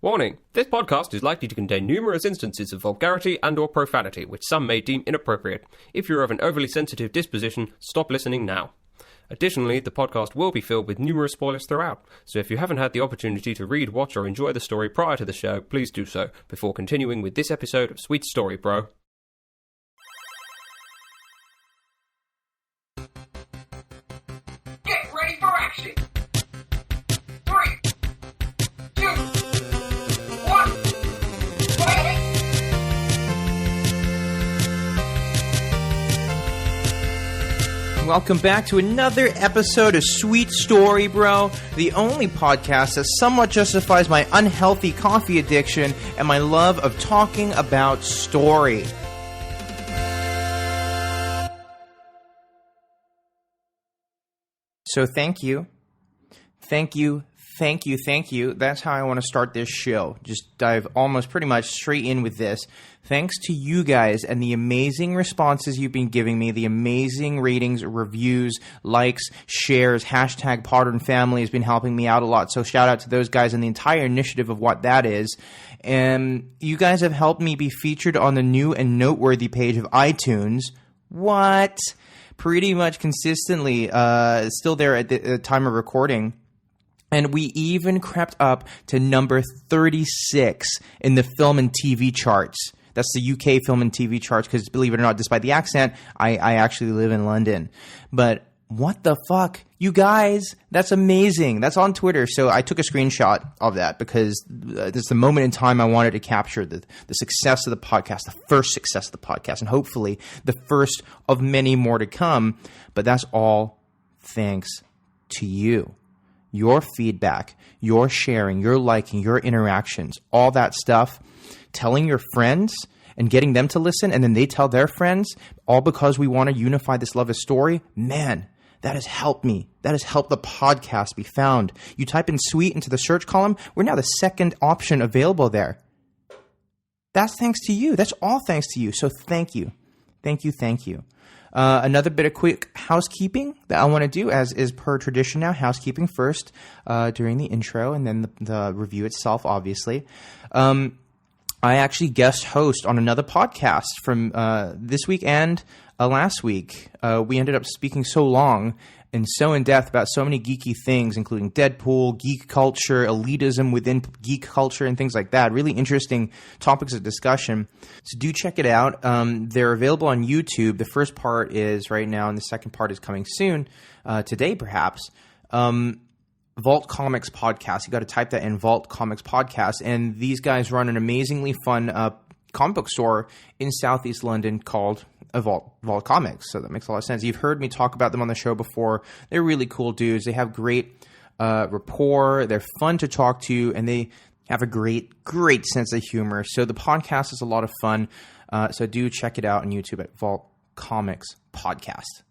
Warning, this podcast is likely to contain numerous instances of vulgarity and or profanity, which some may deem inappropriate. If you're of an overly sensitive disposition, stop listening now. Additionally, the podcast will be filled with numerous spoilers throughout, so if you haven't had the opportunity to read, watch, or enjoy the story prior to the show, please do so, before continuing with this episode of Sweet Story Bro. Get ready for action! 3, 2, 1, fight! Welcome back to another episode of Sweet Story Bro, the only podcast that somewhat justifies my unhealthy coffee addiction and my love of talking about story. So thank you. That's how I want to start this show. Just dive almost pretty much straight in with this. Thanks to you guys and the amazing responses you've been giving me, the amazing ratings, reviews, likes, shares, hashtag Podern Family has been helping me out a lot. So shout out to those guys and the entire initiative of what that is. And you guys have helped me be featured on the new and noteworthy page of iTunes. What? Pretty much consistently, still there at the time of recording. And we even crept up to number 36 in the film and TV charts. That's the UK film and TV charts because, believe it or not, despite the accent, I actually live in London. But what the fuck? You guys, that's amazing. That's on Twitter. So I took a screenshot of that because it's the moment in time I wanted to capture the success of the podcast, the first success of the podcast, and hopefully the first of many more to come. But that's all thanks to you. Your feedback, your sharing, your liking, your interactions, all that stuff, telling your friends and getting them to listen, and then they tell their friends, all because we want to unify this love of story. Man, that has helped me. That has helped the podcast be found. You type in sweet into the search column, we're now the second option available there. That's thanks to you. That's all thanks to you. So thank you. Thank you. Another bit of quick housekeeping that I want to do, as is per tradition now, housekeeping first during the intro and then the review itself, obviously. I actually guest host on another podcast from this week and last week. We ended up speaking so long and so in depth about so many geeky things, including Deadpool, geek culture, elitism within geek culture, and things like that. Really interesting topics of discussion. So do check it out. They're available on YouTube. The first part is right now, and the second part is coming soon, today perhaps. Vault Comics Podcast. You got to type that in, Vault Comics Podcast. And these guys run an amazingly fun comic book store in Southeast London called Vault Comics. So that makes a lot of sense. You've heard me talk about them on the show before. They're really cool dudes. They have great rapport. They're fun to talk to, and they have a great sense of humor. So the podcast is a lot of fun. So do check it out on YouTube at Vault Comics Podcast.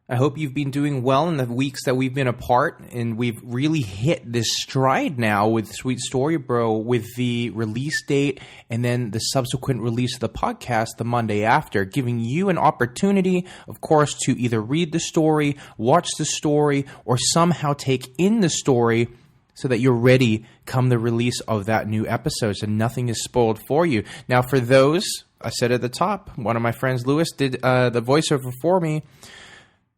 I hope you've been doing well in the weeks that we've been apart, and we've really hit this stride now with Sweet Story Bro, with the release date and then the subsequent release of the podcast the Monday after, giving you an opportunity, of course, to either read the story, watch the story, or somehow take in the story so that you're ready come the release of that new episode, so nothing is spoiled for you. Now, for those, I said at the top, one of my friends, Lewis, did the voiceover for me.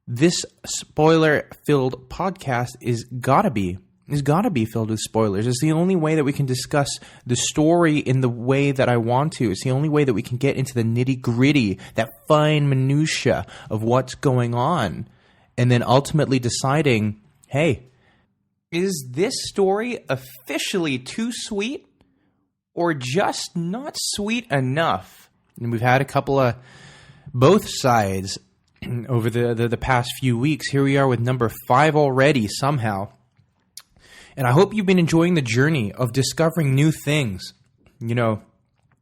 This spoiler-filled podcast is gotta be filled with spoilers. It's the only way that we can discuss the story in the way that I want to. It's the only way that we can get into the nitty-gritty, that fine minutia of what's going on, and then ultimately deciding, hey, is this story officially too sweet or just not sweet enough? And we've had a couple of both sides over the past few weeks. Here we are with number 5 already somehow. And I hope you've been enjoying the journey of discovering new things. You know,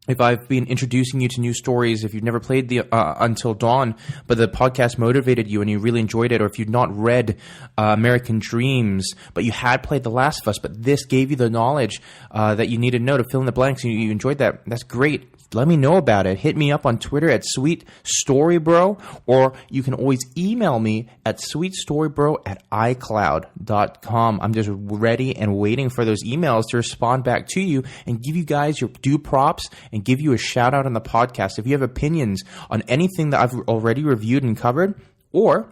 if I've been introducing you to new stories, if you've never played the Until Dawn, but the podcast motivated you and you really enjoyed it, or if you've not read American Dreams, but you had played The Last of Us, but this gave you the knowledge that you needed to know to fill in the blanks, and you enjoyed that, that's great. Let me know about it. Hit me up on Twitter at SweetStoryBro, or you can always email me at sweetstoryBro@icloud.com. I'm just ready and waiting for those emails to respond back to you and give you guys your due props and give you a shout out on the podcast. If you have opinions on anything that I've already reviewed and covered, or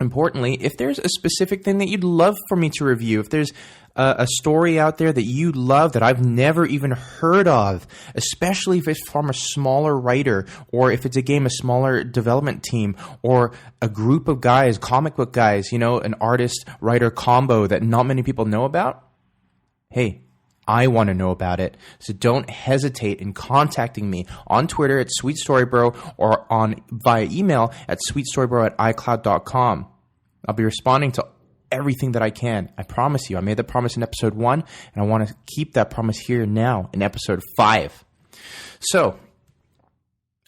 importantly, if there's a specific thing that you'd love for me to review, if there's a story out there that you love that I've never even heard of, especially if it's from a smaller writer, or if it's a game, a smaller development team, or a group of guys, comic book guys, you know, an artist-writer combo that not many people know about, hey, I want to know about it. So don't hesitate in contacting me on Twitter at SweetStoryBro, or via email at sweetstorybro@icloud.com. I'll be responding to everything that I can. I promise you. I made the promise in episode 1, and I want to keep that promise here now in episode 5. So,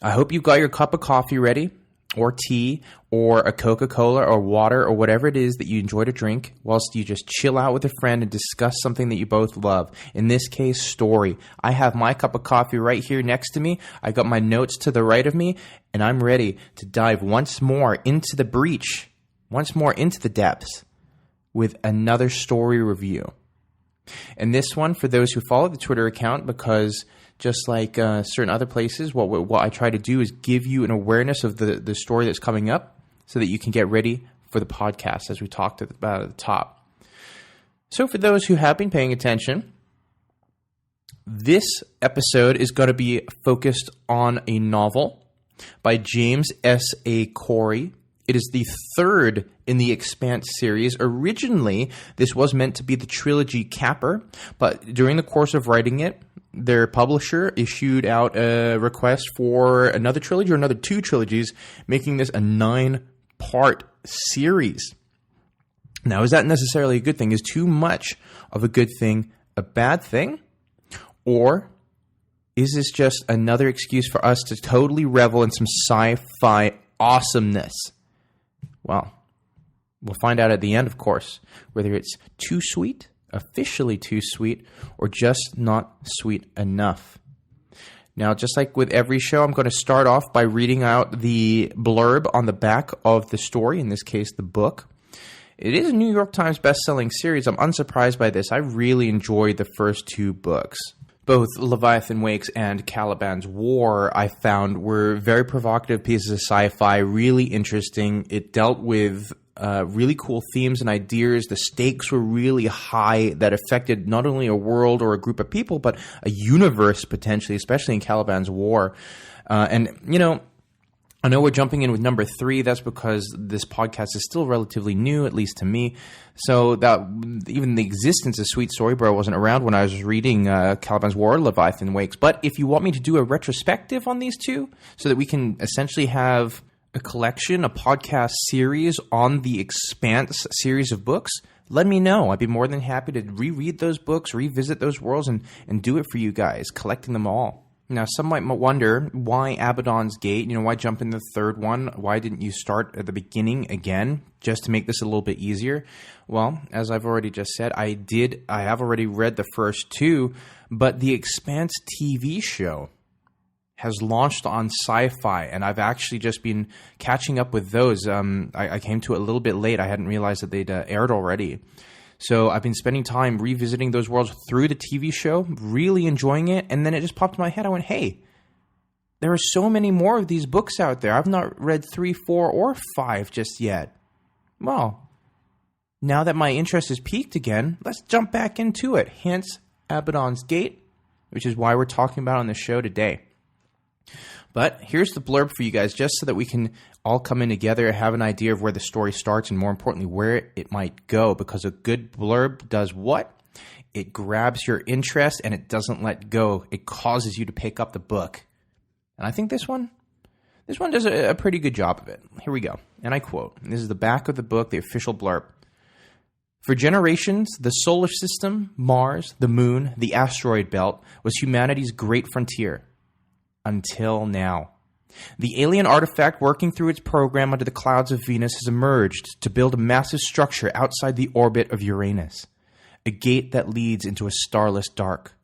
I hope you've got your cup of coffee ready, or tea, or a Coca-Cola, or water, or whatever it is that you enjoy to drink, whilst you just chill out with a friend and discuss something that you both love. In this case, story. I have my cup of coffee right here next to me. I got my notes to the right of me, and I'm ready to dive once more into the breach, once more into the depths, with another story review. And this one, for those who follow the Twitter account, because just like certain other places, what I try to do is give you an awareness of the story that's coming up so that you can get ready for the podcast, as we talked about at the top. So for those who have been paying attention, this episode is going to be focused on a novel by James S.A. Corey. It is the third in the Expanse series. Originally, this was meant to be the trilogy capper, but during the course of writing it, their publisher issued out a request for another trilogy or another 2 trilogies, making this a 9-part series. Now, is that necessarily a good thing? Is too much of a good thing a bad thing? Or is this just another excuse for us to totally revel in some sci-fi awesomeness? Well, we'll find out at the end, of course, whether it's too sweet, officially too sweet, or just not sweet enough. Now, just like with every show, I'm going to start off by reading out the blurb on the back of the story, in this case, the book. It is a New York Times best-selling series. I'm unsurprised by this. I really enjoyed the first 2 books. Both Leviathan Wakes and Caliban's War, I found, were very provocative pieces of sci-fi, really interesting. It dealt with really cool themes and ideas. The stakes were really high that affected not only a world or a group of people, but a universe potentially, especially in Caliban's War. And, you know, I know we're jumping in with number 3. That's because this podcast is still relatively new, at least to me. So that even the existence of Sweet Story Bro wasn't around when I was reading Caliban's War, Leviathan Wakes. But if you want me to do a retrospective on these 2, so that we can essentially have a collection, a podcast series on the Expanse series of books, let me know. I'd be more than happy to reread those books, revisit those worlds, and do it for you guys, collecting them all. Now, some might wonder, why Abaddon's Gate? You know, why jump in the 3rd one? Why didn't you start at the beginning again, just to make this a little bit easier? Well, as I've already just said, I have already read the first 2, but the Expanse TV show has launched on Sci-Fi, and I've actually just been catching up with those. I came to it a little bit late. I hadn't realized that they'd aired already. So I've been spending time revisiting those worlds through the TV show, really enjoying it, and then it just popped in my head. I went, hey, there are so many more of these books out there. I've not read 3, 4, or 5 just yet. Well, now that my interest is piqued again, let's jump back into it. Hence, Abaddon's Gate, which is why we're talking about on the show today. But here's the blurb for you guys, just so that we can all come in together, have an idea of where the story starts, and more importantly, where it might go. Because a good blurb does what? It grabs your interest, and it doesn't let go. It causes you to pick up the book. And I think this one does a pretty good job of it. Here we go. And I quote, this is the back of the book, the official blurb. For generations, the solar system, Mars, the moon, the asteroid belt was humanity's great frontier. until now. The alien artifact working through its program under the clouds of Venus has emerged to build a massive structure outside the orbit of Uranus, a gate that leads into a starless dark.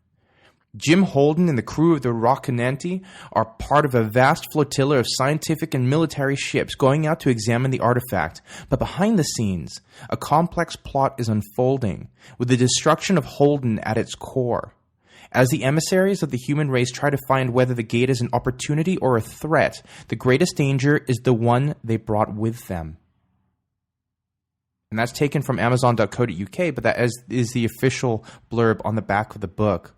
Jim Holden and the crew of the Rockinanti are part of a vast flotilla of scientific and military ships going out to examine the artifact, but behind the scenes, a complex plot is unfolding, with the destruction of Holden at its core. As the emissaries of the human race try to find whether the gate is an opportunity or a threat, the greatest danger is the one they brought with them. And that's taken from Amazon.co.uk, but that is the official blurb on the back of the book.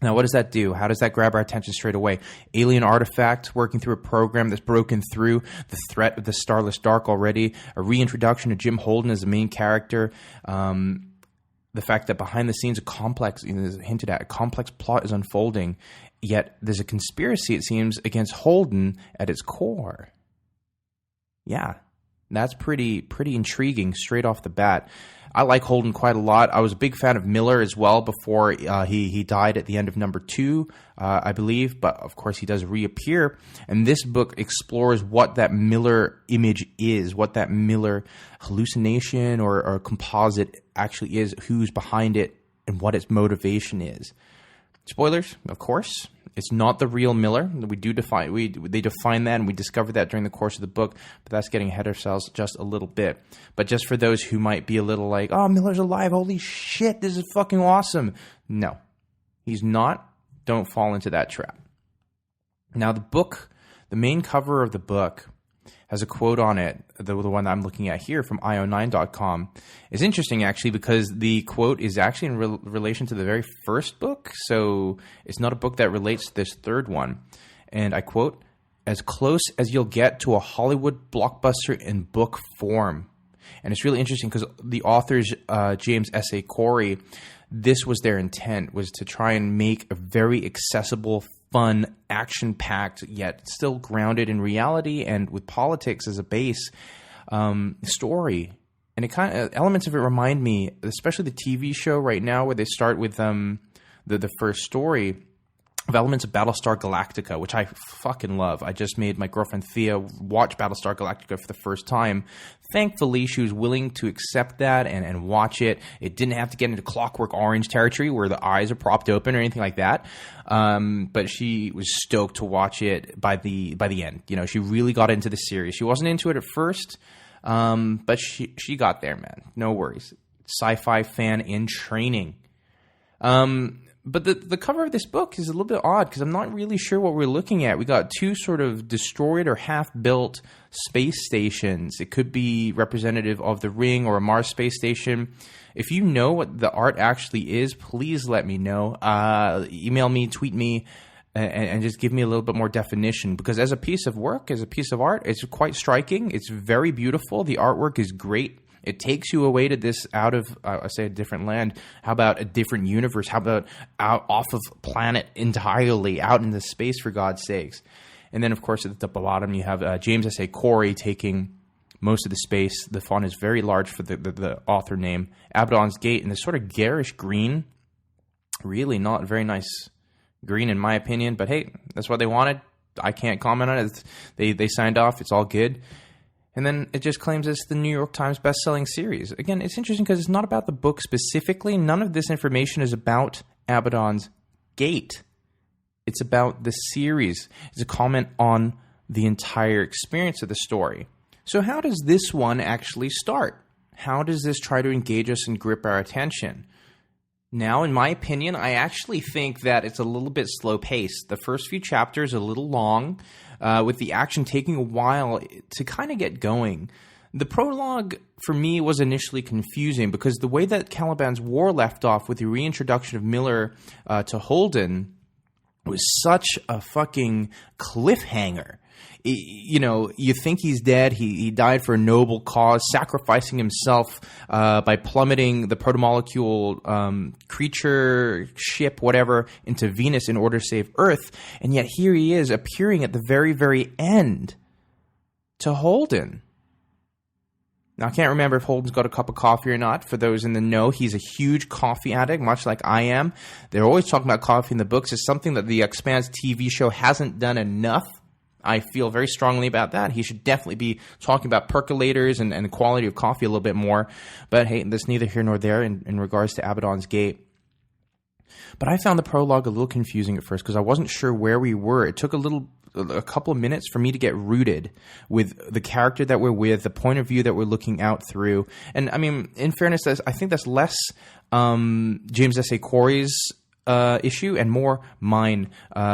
Now, what does that do? How does that grab our attention straight away? Alien artifact working through a program that's broken through the threat of the Starless Dark already, a reintroduction of Jim Holden as the main character, the fact that behind the scenes hinted at, a complex plot is unfolding, yet there's a conspiracy, it seems, against Holden at its core. Yeah, that's pretty intriguing straight off the bat. I like Holden quite a lot. I was a big fan of Miller as well before he died at the end of number 2, I believe. But, of course, he does reappear. And this book explores what that Miller image is, what that Miller hallucination or composite actually is, who's behind it, and what its motivation is. Spoilers, of course. It's not the real Miller. They define that, and we discovered that during the course of the book, but that's getting ahead of ourselves just a little bit. But just for those who might be a little like, oh, Miller's alive, holy shit, this is fucking awesome. No, he's not. Don't fall into that trap. Now, the book, the main cover of the book, has a quote on it, the one I'm looking at here from io9.com. It's interesting, actually, because the quote is actually in relation to the very first book, so it's not a book that relates to this third one. And I quote, "As close as you'll get to a Hollywood blockbuster in book form." And it's really interesting because the authors, James S.A. Corey, this was their intent, was to try and make a very accessible, fun, action-packed, yet still grounded in reality and with politics as a base story. And it kind of elements of it remind me, especially the TV show right now, where they start with the first story, of elements of Battlestar Galactica, which I fucking love. I just made my girlfriend Thea watch Battlestar Galactica for the first time. Thankfully, she was willing to accept that and watch it. It didn't have to get into Clockwork Orange territory where the eyes are propped open or anything like that. But she was stoked to watch it by the end. You know, she really got into the series. She wasn't into it at first, but she got there, man. No worries. Sci-fi fan in training. But the cover of this book is a little bit odd because I'm not really sure what we're looking at. We got two sort of destroyed or half-built space stations. It could be representative of the Ring or a Mars space station. If you know what the art actually is, please let me know. Email me, tweet me, and just give me a little bit more definition. Because as a piece of work, as a piece of art, it's quite striking. It's very beautiful. The artwork is great. It takes you away to this out of, I say, a different land. How about a different universe? How about out off of planet entirely, out into space, for God's sakes? And then, of course, at the bottom, you have James S.A. Corey taking most of the space. The font is very large for the author name. Abaddon's Gate in this sort of garish green. Really not very nice green, in my opinion. But hey, that's what they wanted. I can't comment on it. They signed off. It's all good. And then it just claims it's the New York Times best-selling series. Again, it's interesting because it's not about the book specifically. None of this information is about Abaddon's Gate. It's about the series. It's a comment on the entire experience of the story. So how does this one actually start? How does this try to engage us and grip our attention? Now, in my opinion, I actually think that it's a little bit slow-paced. The first few chapters are a little long, with the action taking a while to kind of get going. The prologue, for me, was initially confusing because the way that Caliban's War left off with the reintroduction of Miller to Holden was such a fucking cliffhanger. You know, you think he's dead. He died for a noble cause, sacrificing himself by plummeting the protomolecule creature, ship, whatever, into Venus in order to save Earth. And yet here he is appearing at the very, very end to Holden. Now, I can't remember if Holden's got a cup of coffee or not. For those in the know, he's a huge coffee addict, much like I am. They're always talking about coffee in the books. It's something that the Expanse TV show hasn't done enough. I feel very strongly about that. He should definitely be talking about percolators and the quality of coffee a little bit more. But hey, that's neither here nor there in regards to Abaddon's Gate. But I found the prologue a little confusing at first because I wasn't sure where we were. It took a couple of minutes for me to get rooted with the character that we're with, the point of view that we're looking out through. And I mean, in fairness, I think that's less James S.A. Corey's issue and more mine,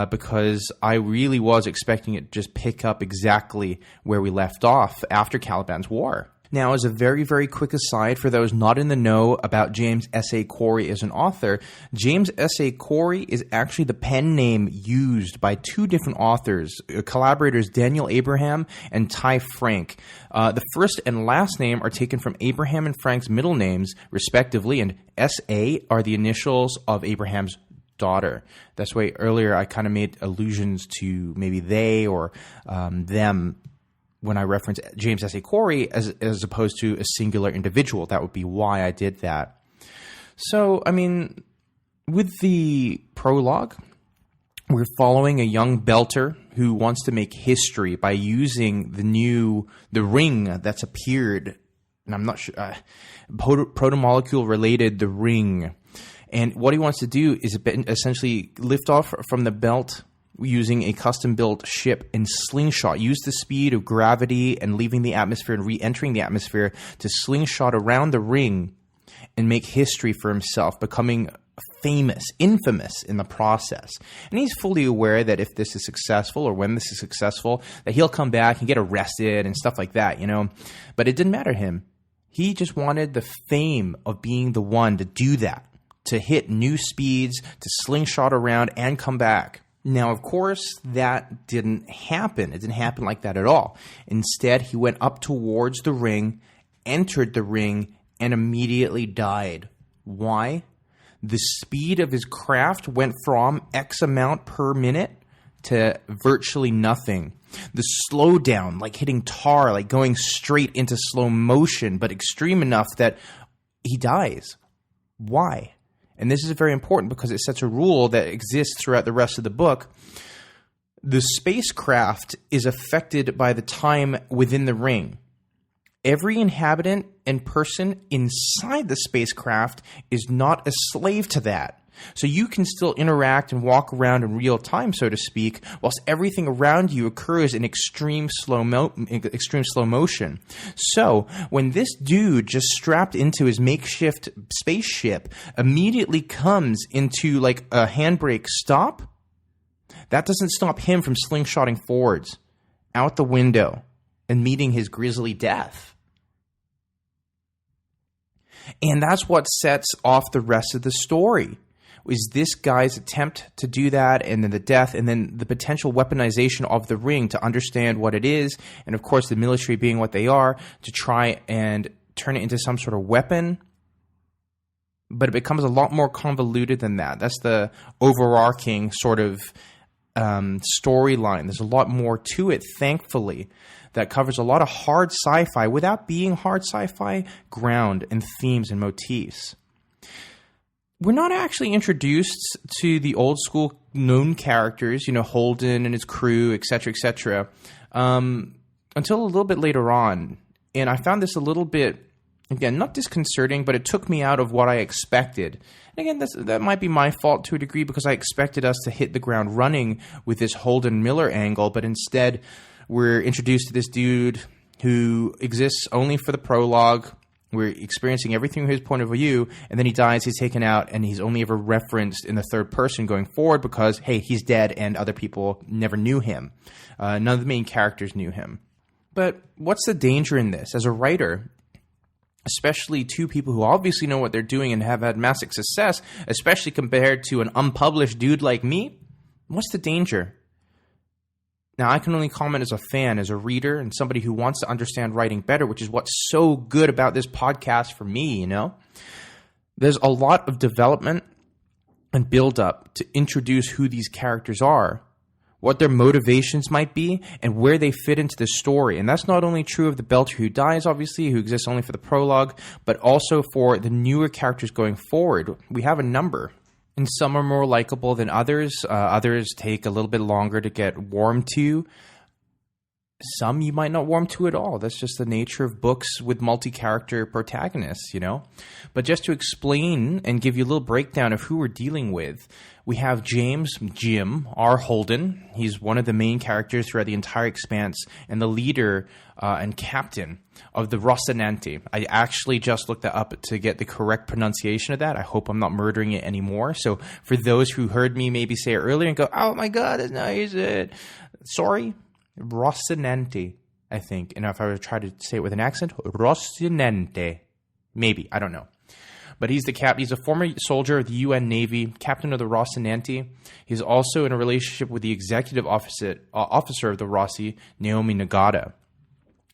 because I really was expecting it to just pick up exactly where we left off after Caliban's War. Now, as a very, very quick aside, for those not in the know about James S.A. Corey as an author, James S.A. Corey is actually the pen name used by two different authors, collaborators Daniel Abraham and Ty Frank. The first and last name are taken from Abraham and Frank's middle names, respectively, and S.A. are the initials of Abraham's daughter. That's why earlier I kind of made allusions to maybe they or them when I reference James S.A. Corey as opposed to a singular individual. That would be why I did that. So, I mean, with the prologue, we're following a young belter who wants to make history by using the ring that's appeared, and I'm not sure, protomolecule related, the ring. And what he wants to do is essentially lift off from the belt using a custom-built ship in slingshot, use the speed of gravity and leaving the atmosphere and re-entering the atmosphere to slingshot around the ring and make history for himself, becoming famous, infamous in the process. And he's fully aware that if this is successful or when this is successful, that he'll come back and get arrested and stuff like that, you know. But it didn't matter to him. He just wanted the fame of being the one to do that, to hit new speeds, to slingshot around and come back. Now, of course, that didn't happen. It didn't happen like that at all. Instead, he went up towards the ring, entered the ring, and immediately died. Why? The speed of his craft went from X amount per minute to virtually nothing. The slowdown, like hitting tar, like going straight into slow motion, but extreme enough that he dies. Why? And this is very important because it sets a rule that exists throughout the rest of the book. The spacecraft is affected by the time within the ring. Every inhabitant and person inside the spacecraft is not a slave to that. So you can still interact and walk around in real time, so to speak, whilst everything around you occurs in extreme slow motion. So when this dude just strapped into his makeshift spaceship immediately comes into like a handbrake stop, that doesn't stop him from slingshotting forwards, out the window, and meeting his grisly death. And that's what sets off the rest of the story. Is this guy's attempt to do that, and then the death, and then the potential weaponization of the ring to understand what it is, and of course the military being what they are, to try and turn it into some sort of weapon. But it becomes a lot more convoluted than that. That's the overarching sort of storyline. There's a lot more to it, thankfully, that covers a lot of hard sci-fi without being hard sci-fi ground and themes and motifs. We're not actually introduced to the old school known characters, you know, Holden and his crew, etc., until a little bit later on. And I found this a little bit, again, not disconcerting, but it took me out of what I expected. And again, that might be my fault to a degree because I expected us to hit the ground running with this Holden Miller angle, but instead we're introduced to this dude who exists only for the prologue. We're experiencing everything from his point of view, and then he dies, he's taken out, and he's only ever referenced in the third person going forward because, hey, he's dead and other people never knew him. None of the main characters knew him. But what's the danger in this? As a writer, especially two people who obviously know what they're doing and have had massive success, especially compared to an unpublished dude like me, what's the danger? Now, I can only comment as a fan, as a reader, and somebody who wants to understand writing better, which is what's so good about this podcast for me, you know? There's a lot of development and build-up to introduce who these characters are what their motivations might be, and where they fit into the story. And that's not only true of the Belter who dies, obviously, who exists only for the prologue, but also for the newer characters going forward. We have a number. And some are more likable than others. Others take a little bit longer to get warm to. Some you might not warm to at all. That's just the nature of books with multi-character protagonists, you know? But just to explain and give you a little breakdown of who we're dealing with, we have Jim R. Holden. He's one of the main characters throughout the entire Expanse and the leader and captain of the Rocinante. I actually just looked that up to get the correct pronunciation of that. I hope I'm not murdering it anymore. So for those who heard me maybe say it earlier and go, oh my God, that's not how you say it. Sorry. Rocinante, I think. And if I were to try to say it with an accent, Rocinante. Maybe. I don't know. But he's he's a former soldier of the UN Navy, captain of the Rocinante. He's also in a relationship with the executive officer of the Rossi, Naomi Nagata.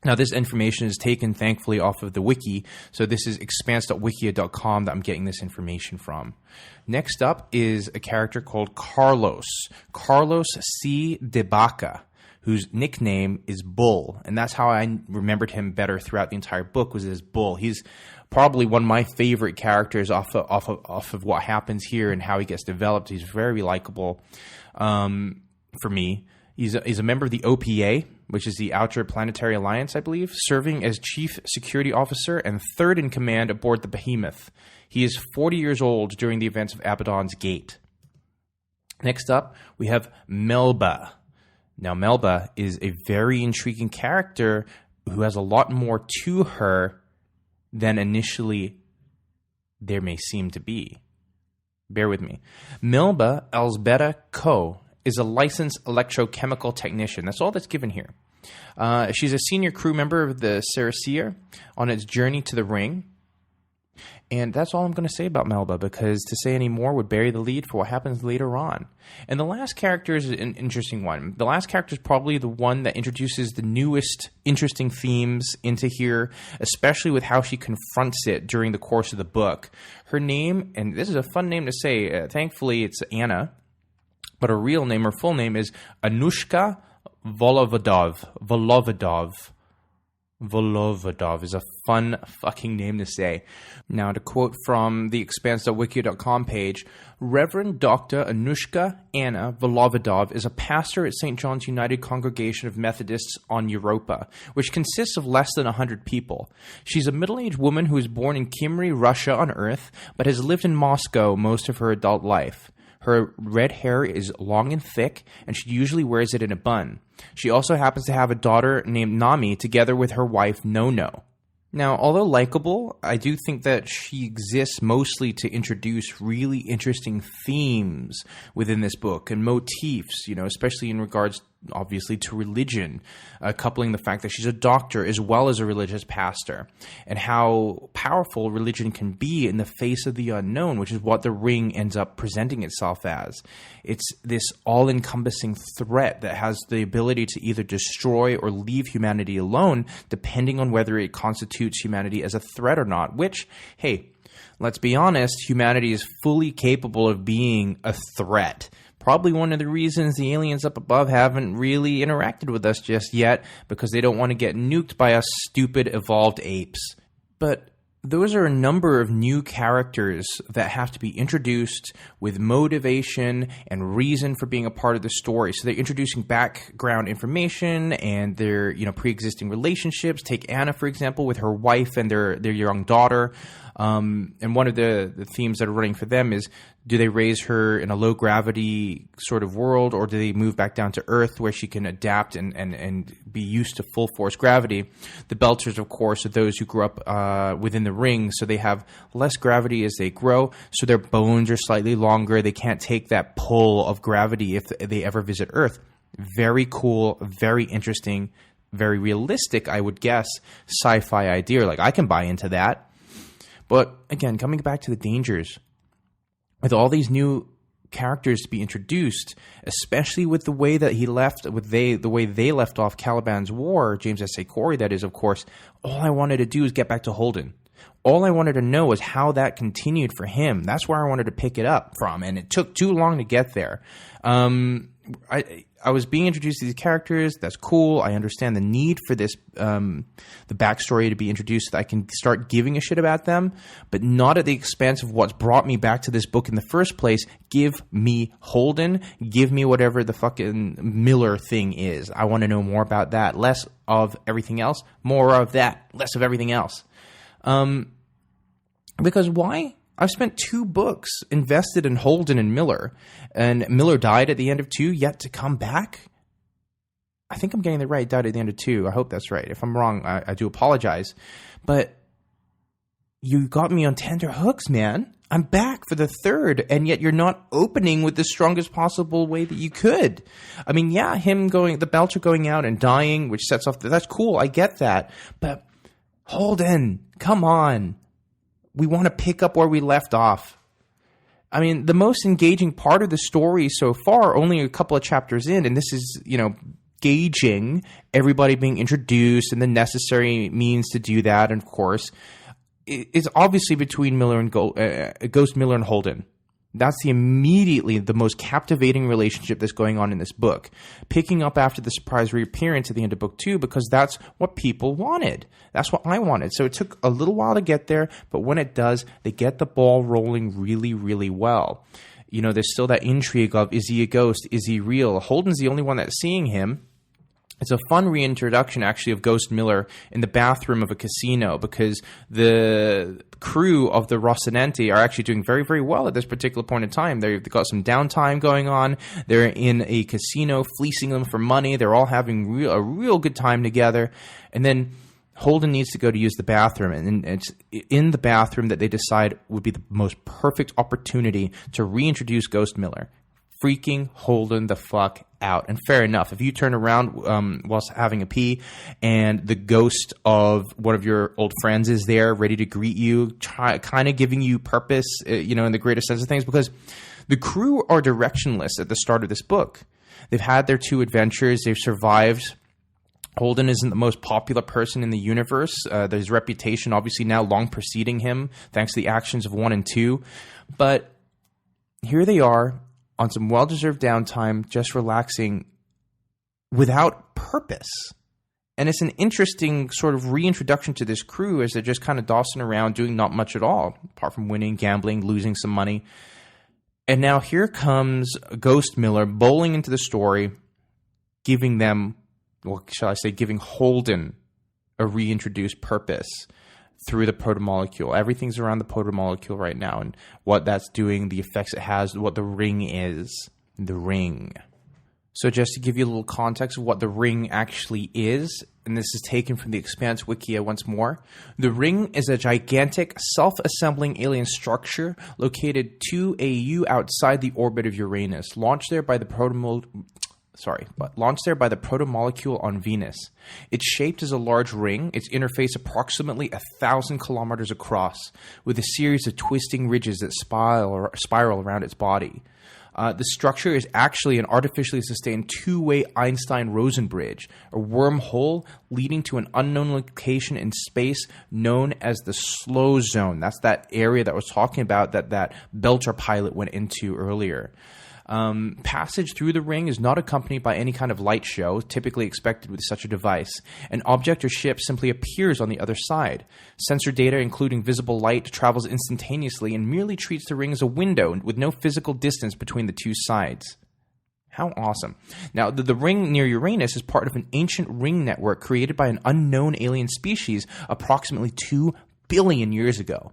Now, this information is taken, thankfully, off of the wiki. So this is expanse.wikia.com that I'm getting this information from. Next up is a character called Carlos C. Debaca, whose nickname is Bull. And that's how I remembered him better throughout the entire book, was as Bull. He's probably one of my favorite characters off of what happens here and how he gets developed. He's very likable for me. He's a member of the OPA, which is the Outer Planetary Alliance, I believe, serving as Chief Security Officer and third in command aboard the Behemoth. He is 40 years old during the events of Abaddon's Gate. Next up, we have Melba. Now, Melba is a very intriguing character who has a lot more to her than initially there may seem to be. Bear with me. Melba Elsbeta Ko is a licensed electrochemical technician. That's all that's given here. She's a senior crew member of the Ceresia on its journey to the ring. And that's all I'm going to say about Melba, because to say any more would bury the lead for what happens later on. And the last character is an interesting one. The last character is probably the one that introduces the newest interesting themes into here, especially with how she confronts it during the course of the book. Her name, and this is a fun name to say, thankfully it's Anna, but her real name, her full name is Anushka Volovodov. Volovodov is a fun fucking name to say. Now, to quote from the expanse.wiki.com page, Reverend Dr. Anushka Anna Volovodov is a pastor at St. John's United Congregation of Methodists on Europa, which consists of less than 100 people. She's a middle-aged woman who was born in Kimry, Russia on Earth, but has lived in Moscow most of her adult life. Her red hair is long and thick, and she usually wears it in a bun. She also happens to have a daughter named Nami together with her wife Nono. Now, although likable, I do think that she exists mostly to introduce really interesting themes within this book and motifs, you know, especially in regards, obviously, to religion, coupling the fact that she's a doctor as well as a religious pastor, and how powerful religion can be in the face of the unknown, which is what the ring ends up presenting itself as. It's this all-encompassing threat that has the ability to either destroy or leave humanity alone, depending on whether it constitutes humanity as a threat or not, which, hey, let's be honest, humanity is fully capable of being a threat. Probably one of the reasons the aliens up above haven't really interacted with us just yet, because they don't want to get nuked by us stupid evolved apes. But those are a number of new characters that have to be introduced with motivation and reason for being a part of the story. So they're introducing background information and their, you know, pre-existing relationships. Take Anna, for example, with her wife and their young daughter. And one of the themes that are running for them is, do they raise her in a low-gravity sort of world, or do they move back down to Earth where she can adapt and be used to full-force gravity? The Belters, of course, are those who grew up within the ring, so they have less gravity as they grow, so their bones are slightly longer. They can't take that pull of gravity if they ever visit Earth. Very cool, very interesting, very realistic, I would guess, sci-fi idea. Like, I can buy into that. But again, coming back to the dangers, with all these new characters to be introduced, especially with the way that he left, the way they left off Caliban's War, James S.A. Corey, that is, of course, all I wanted to do is get back to Holden. All I wanted to know was how that continued for him. That's where I wanted to pick it up from, and it took too long to get there. I was being introduced to these characters. That's cool. I understand the need for this, the backstory to be introduced so that I can start giving a shit about them, but not at the expense of what's brought me back to this book in the first place. Give me Holden. Give me whatever the fucking Miller thing is. I want to know more about that. Less of everything else. More of that. Less of everything else. Because why? I've spent 2 books invested in Holden and Miller, and Miller died at the end of 2, yet to come back? I think I'm getting it right. Died at the end of 2. I hope that's right. If I'm wrong, I do apologize. But you got me on tender hooks, man. I'm back for the 3rd, and yet you're not opening with the strongest possible way that you could. I mean, yeah, the Belcher going out and dying, which sets off, that's cool. I get that. But Holden, come on. We want to pick up where we left off. I mean, the most engaging part of the story so far, only a couple of chapters in, and this is, gauging everybody being introduced and the necessary means to do that, and of course, is obviously between Ghost Miller and Holden. That's immediately the most captivating relationship that's going on in this book. Picking up after the surprise reappearance at the end of book 2, because that's what people wanted. That's what I wanted. So it took a little while to get there, but when it does, they get the ball rolling really, really well. There's still that intrigue of, is he a ghost? Is he real? Holden's the only one that's seeing him. It's a fun reintroduction, actually, of Ghost Miller in the bathroom of a casino, because the crew of the Rocinante are actually doing very, very well at this particular point in time. They've got some downtime going on. They're in a casino, fleecing them for money. They're all having a real good time together. And then Holden needs to go to use the bathroom, and it's in the bathroom that they decide would be the most perfect opportunity to reintroduce Ghost Miller. Freaking Holden the fuck out. And fair enough. If you turn around whilst having a pee and the ghost of one of your old friends is there ready to greet you, kind of giving you purpose, in the greatest sense of things, because the crew are directionless at the start of this book. They've had their 2 adventures. They've survived. Holden isn't the most popular person in the universe. There's reputation obviously now long preceding him thanks to the actions of 1 and 2. But here they are, on some well-deserved downtime, just relaxing without purpose. And it's an interesting sort of reintroduction to this crew as they're just kind of dossing around doing not much at all, apart from winning, gambling, losing some money. And now here comes Ghost Miller bowling into the story, giving them, giving Holden a reintroduced purpose through the protomolecule. Everything's around the protomolecule right now, and what that's doing, the effects it has, what the ring is. The ring. So just to give you a little context of what the ring actually is, and this is taken from the Expanse Wikia once more, the ring is a gigantic, self-assembling alien structure located 2 AU outside the orbit of Uranus, launched there by the protomolecule on Venus. It's shaped as a large ring, its interface approximately 1,000 kilometers across, with a series of twisting ridges that spiral around its body. The structure is actually an artificially sustained 2-way Einstein-Rosen bridge, a wormhole leading to an unknown location in space known as the slow zone. That's that area that I was talking about that Belcher pilot went into earlier. Passage through the ring is not accompanied by any kind of light show, typically expected with such a device. An object or ship simply appears on the other side. Sensor data, including visible light, travels instantaneously and merely treats the ring as a window with no physical distance between the 2 sides. How awesome. Now, the ring near Uranus is part of an ancient ring network created by an unknown alien species approximately 2 billion years ago.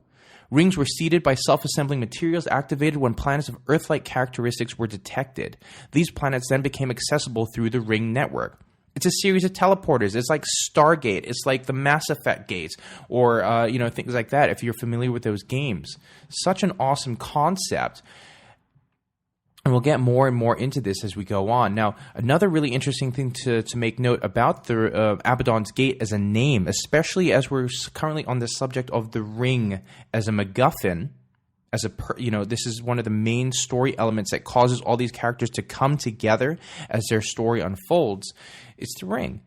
Rings were seeded by self-assembling materials activated when planets of Earth-like characteristics were detected. These planets then became accessible through the ring network. It's a series of teleporters. It's like Stargate. It's like the Mass Effect gates, or things like that, if you're familiar with those games. Such an awesome concept. And we'll get more and more into this as we go on. Now, another really interesting thing to make note about the Abaddon's Gate as a name, especially as we're currently on the subject of the ring as a MacGuffin, this is one of the main story elements that causes all these characters to come together as their story unfolds. It's the ring.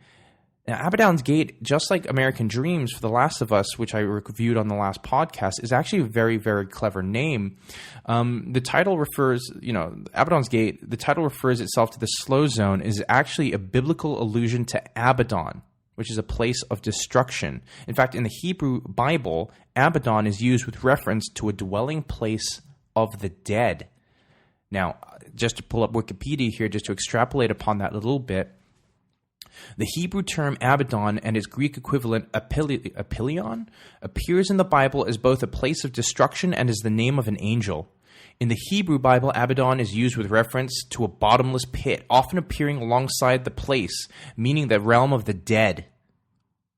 Now, Abaddon's Gate, just like American Dreams for The Last of Us, which I reviewed on the last podcast, is actually a very, very clever name. The title refers, Abaddon's Gate, the title refers itself to the slow zone, is actually a biblical allusion to Abaddon, which is a place of destruction. In fact, in the Hebrew Bible, Abaddon is used with reference to a dwelling place of the dead. Now, just to pull up Wikipedia here, just to extrapolate upon that a little bit, the Hebrew term Abaddon and its Greek equivalent Apollyon appears in the Bible as both a place of destruction and as the name of an angel. In the Hebrew Bible, Abaddon is used with reference to a bottomless pit, often appearing alongside the place, meaning the realm of the dead.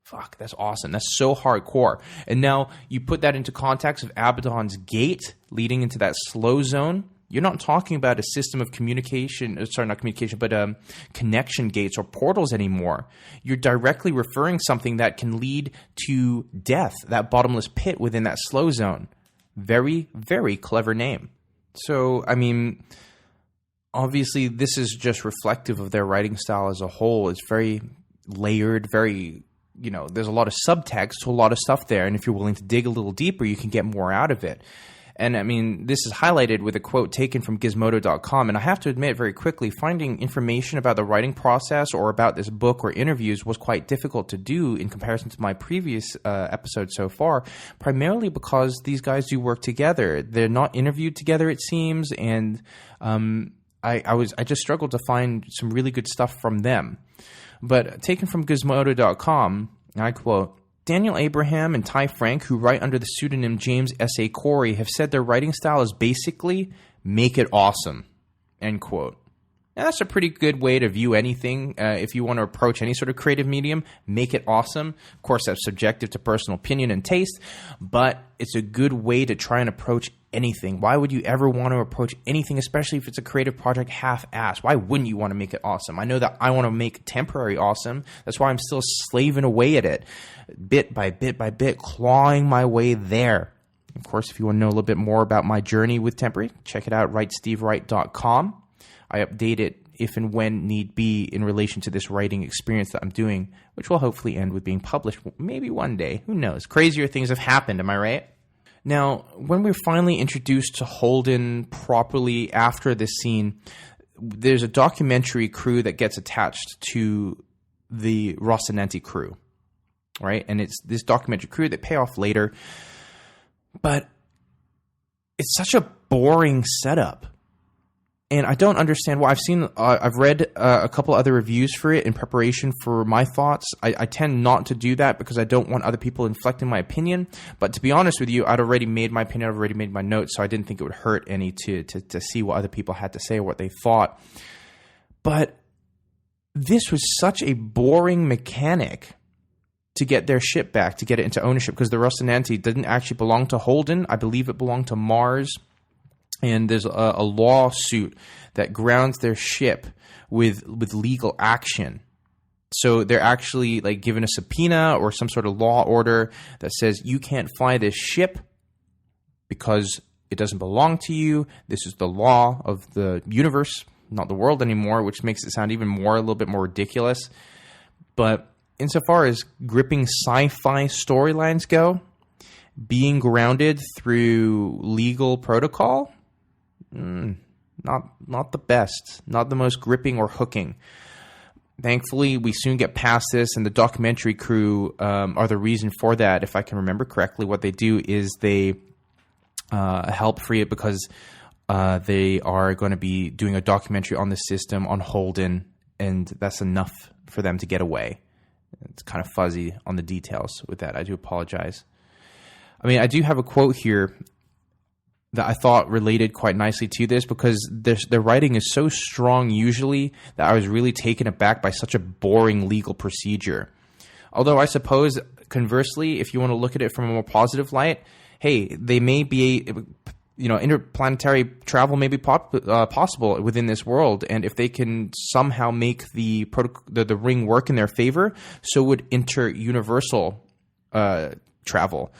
Fuck, that's awesome. That's so hardcore. And now you put that into context of Abaddon's Gate leading into that slow zone. You're not talking about a system of connection gates or portals anymore. You're directly referring something that can lead to death, that bottomless pit within that slow zone. Very, very clever name. So, I mean, obviously this is just reflective of their writing style as a whole. It's very layered, very, there's a lot of subtext to a lot of stuff there. And if you're willing to dig a little deeper, you can get more out of it. And I mean, this is highlighted with a quote taken from Gizmodo.com. And I have to admit very quickly, finding information about the writing process or about this book or interviews was quite difficult to do in comparison to my previous episodes so far, primarily because these guys do work together. They're not interviewed together, it seems. And I just struggled to find some really good stuff from them. But taken from Gizmodo.com, I quote, Daniel Abraham and Ty Frank, who write under the pseudonym James S.A. Corey, have said their writing style is basically make it awesome, end quote. Now, that's a pretty good way to view anything. If you want to approach any sort of creative medium, make it awesome. Of course, that's subjective to personal opinion and taste, but it's a good way to try and approach anything. Why would you ever want to approach anything, especially if it's a creative project half-assed? Why wouldn't you want to make it awesome? I know that I want to make temporary awesome. That's why I'm still slaving away at it, bit by bit, clawing my way there. Of course, if you want to know a little bit more about my journey with temporary, check it out, writestevewright.com. I update it if and when need be in relation to this writing experience that I'm doing, which will hopefully end with being published maybe one day. Who knows? Crazier things have happened, am I right? Now, when we're finally introduced to Holden properly after this scene, there's a documentary crew that gets attached to the Rocinante crew, right? And it's this documentary crew that pay off later, but it's such a boring setup. And I don't understand why. I've read a couple other reviews for it in preparation for my thoughts. I tend not to do that because I don't want other people inflecting my opinion. But to be honest with you, I'd already made my opinion. I'd already made my notes, so I didn't think it would hurt any to see what other people had to say or what they thought. But this was such a boring mechanic to get their ship back, to get it into ownership, because the Rocinante didn't actually belong to Holden. I believe it belonged to Mars. And there's a lawsuit that grounds their ship with legal action. So they're actually like given a subpoena or some sort of law order that says you can't fly this ship because it doesn't belong to you. This is the law of the universe, not the world anymore, which makes it sound even more, a little bit more ridiculous. But insofar as gripping sci-fi storylines go, being grounded through legal protocol, not the best, not the most gripping or hooking. Thankfully, we soon get past this, and the documentary crew are the reason for that. If I can remember correctly, what they do is they help free it because they are going to be doing a documentary on the system, on Holden, and that's enough for them to get away. It's kind of fuzzy on the details with that. I do apologize. I mean, I do have a quote here that I thought related quite nicely to this, because their writing is so strong usually that I was really taken aback by such a boring legal procedure. Although I suppose, conversely, if you want to look at it from a more positive light, hey, they may be, interplanetary travel may be possible within this world, and if they can somehow make the ring work in their favor, so would inter-universal travel.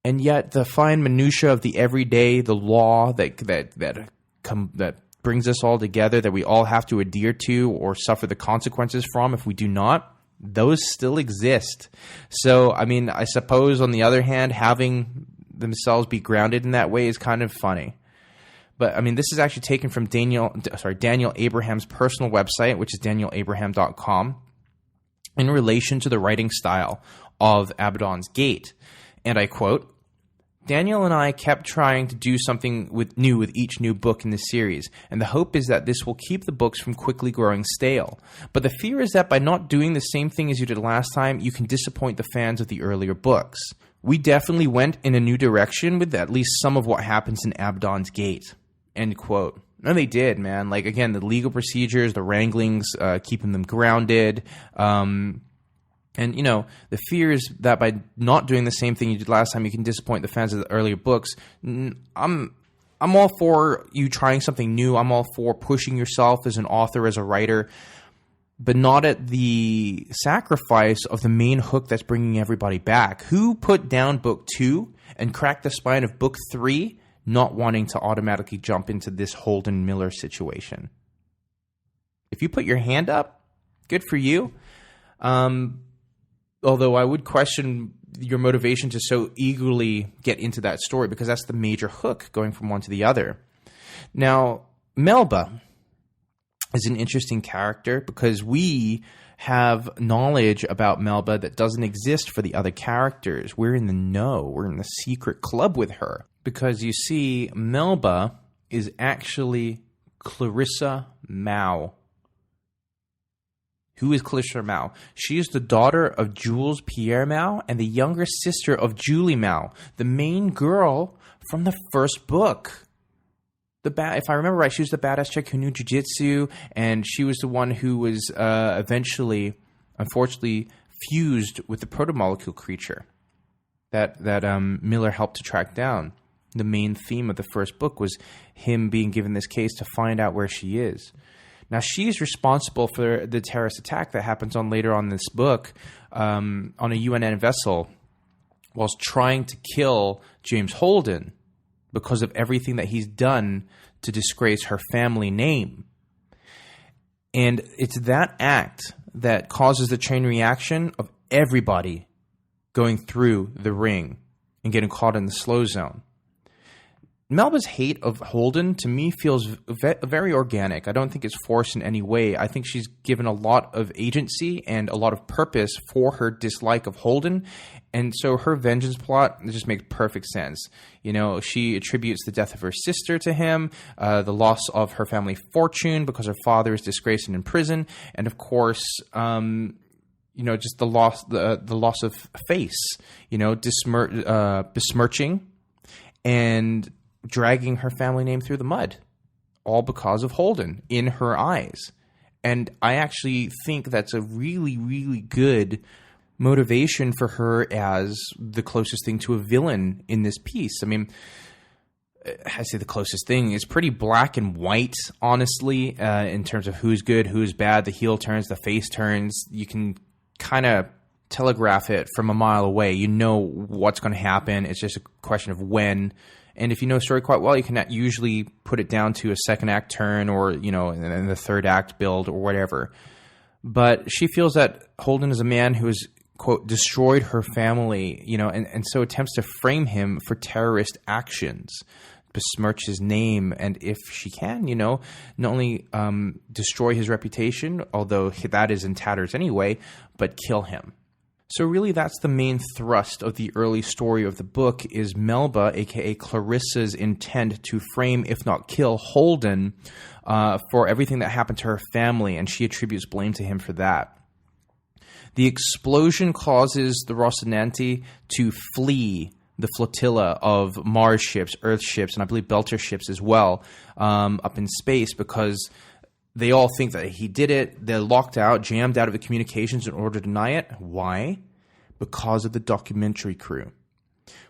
And yet, the fine minutia of the everyday, the law that brings us all together, that we all have to adhere to or suffer the consequences from if we do not, Those still exist. So, I mean, I suppose on the other hand, having themselves be grounded in that way is kind of funny. But, I mean, this is actually taken from Daniel Abraham's personal website, which is danielabraham.com, in relation to the writing style of Abaddon's Gate. And I quote, Daniel and I kept trying to do something new with each new book in the series, and the hope is that this will keep the books from quickly growing stale. But the fear is that by not doing the same thing as you did last time, you can disappoint the fans of the earlier books. We definitely went in a new direction with at least some of what happens in Abaddon's Gate. End quote. No, they did, man. Like, again, the legal procedures, the wranglings, keeping them grounded, and, you know, the fear is that by not doing the same thing you did last time, you can disappoint the fans of the earlier books. I'm all for you trying something new. I'm all for pushing yourself as an author, as a writer, but not at the sacrifice of the main hook that's bringing everybody back. Who put down book 2 and cracked the spine of book 3, not wanting to automatically jump into this Holden Miller situation? If you put your hand up, good for you. Although I would question your motivation to so eagerly get into that story, because that's the major hook going from one to the other. Now, Melba is an interesting character because we have knowledge about Melba that doesn't exist for the other characters. We're in the know. We're in the secret club with her. Because you see, Melba is actually Clarissa Mao. Who is Clarissa Mao? She is the daughter of Jules Pierre Mao and the younger sister of Julie Mao, the main girl from the first book. If I remember right, she was the badass chick who knew jiu-jitsu, and she was the one who was eventually, unfortunately, fused with the protomolecule creature that Miller helped to track down. The main theme of the first book was him being given this case to find out where she is. Now, she's responsible for the terrorist attack that happens later on in this book on a UNN vessel whilst trying to kill James Holden because of everything that he's done to disgrace her family name. And it's that act that causes the chain reaction of everybody going through the ring and getting caught in the slow zone. Melba's hate of Holden, to me, feels very organic. I don't think it's forced in any way. I think she's given a lot of agency and a lot of purpose for her dislike of Holden. And so her vengeance plot just makes perfect sense. You know, she attributes the death of her sister to him, the loss of her family fortune because her father is disgraced and in prison, and of course, you know, just the loss of face. You know, besmirching and dragging her family name through the mud, all because of Holden in her eyes. And I actually think that's a really, really good motivation for her as the closest thing to a villain in this piece. I mean, I say the closest thing is pretty black and white, honestly, in terms of who's good, who's bad, the heel turns, the face turns. You can kind of telegraph it from a mile away. You know what's going to happen. It's just a question of when. And if you know the story quite well, you can usually put it down to a second act turn or, you know, in the third act build or whatever. But she feels that Holden is a man who has, quote, destroyed her family, you know, and so attempts to frame him for terrorist actions, besmirch his name, and if she can, you know, not only destroy his reputation, although that is in tatters anyway, but kill him. So really that's the main thrust of the early story of the book is Melba, a.k.a. Clarissa's intent to frame, if not kill, Holden for everything that happened to her family, and she attributes blame to him for that. The explosion causes the Rocinante to flee the flotilla of Mars ships, Earth ships, and I believe Belter ships as well, up in space because they all think that he did it. They're locked out, jammed out of the communications in order to deny it. Why? Because of the documentary crew.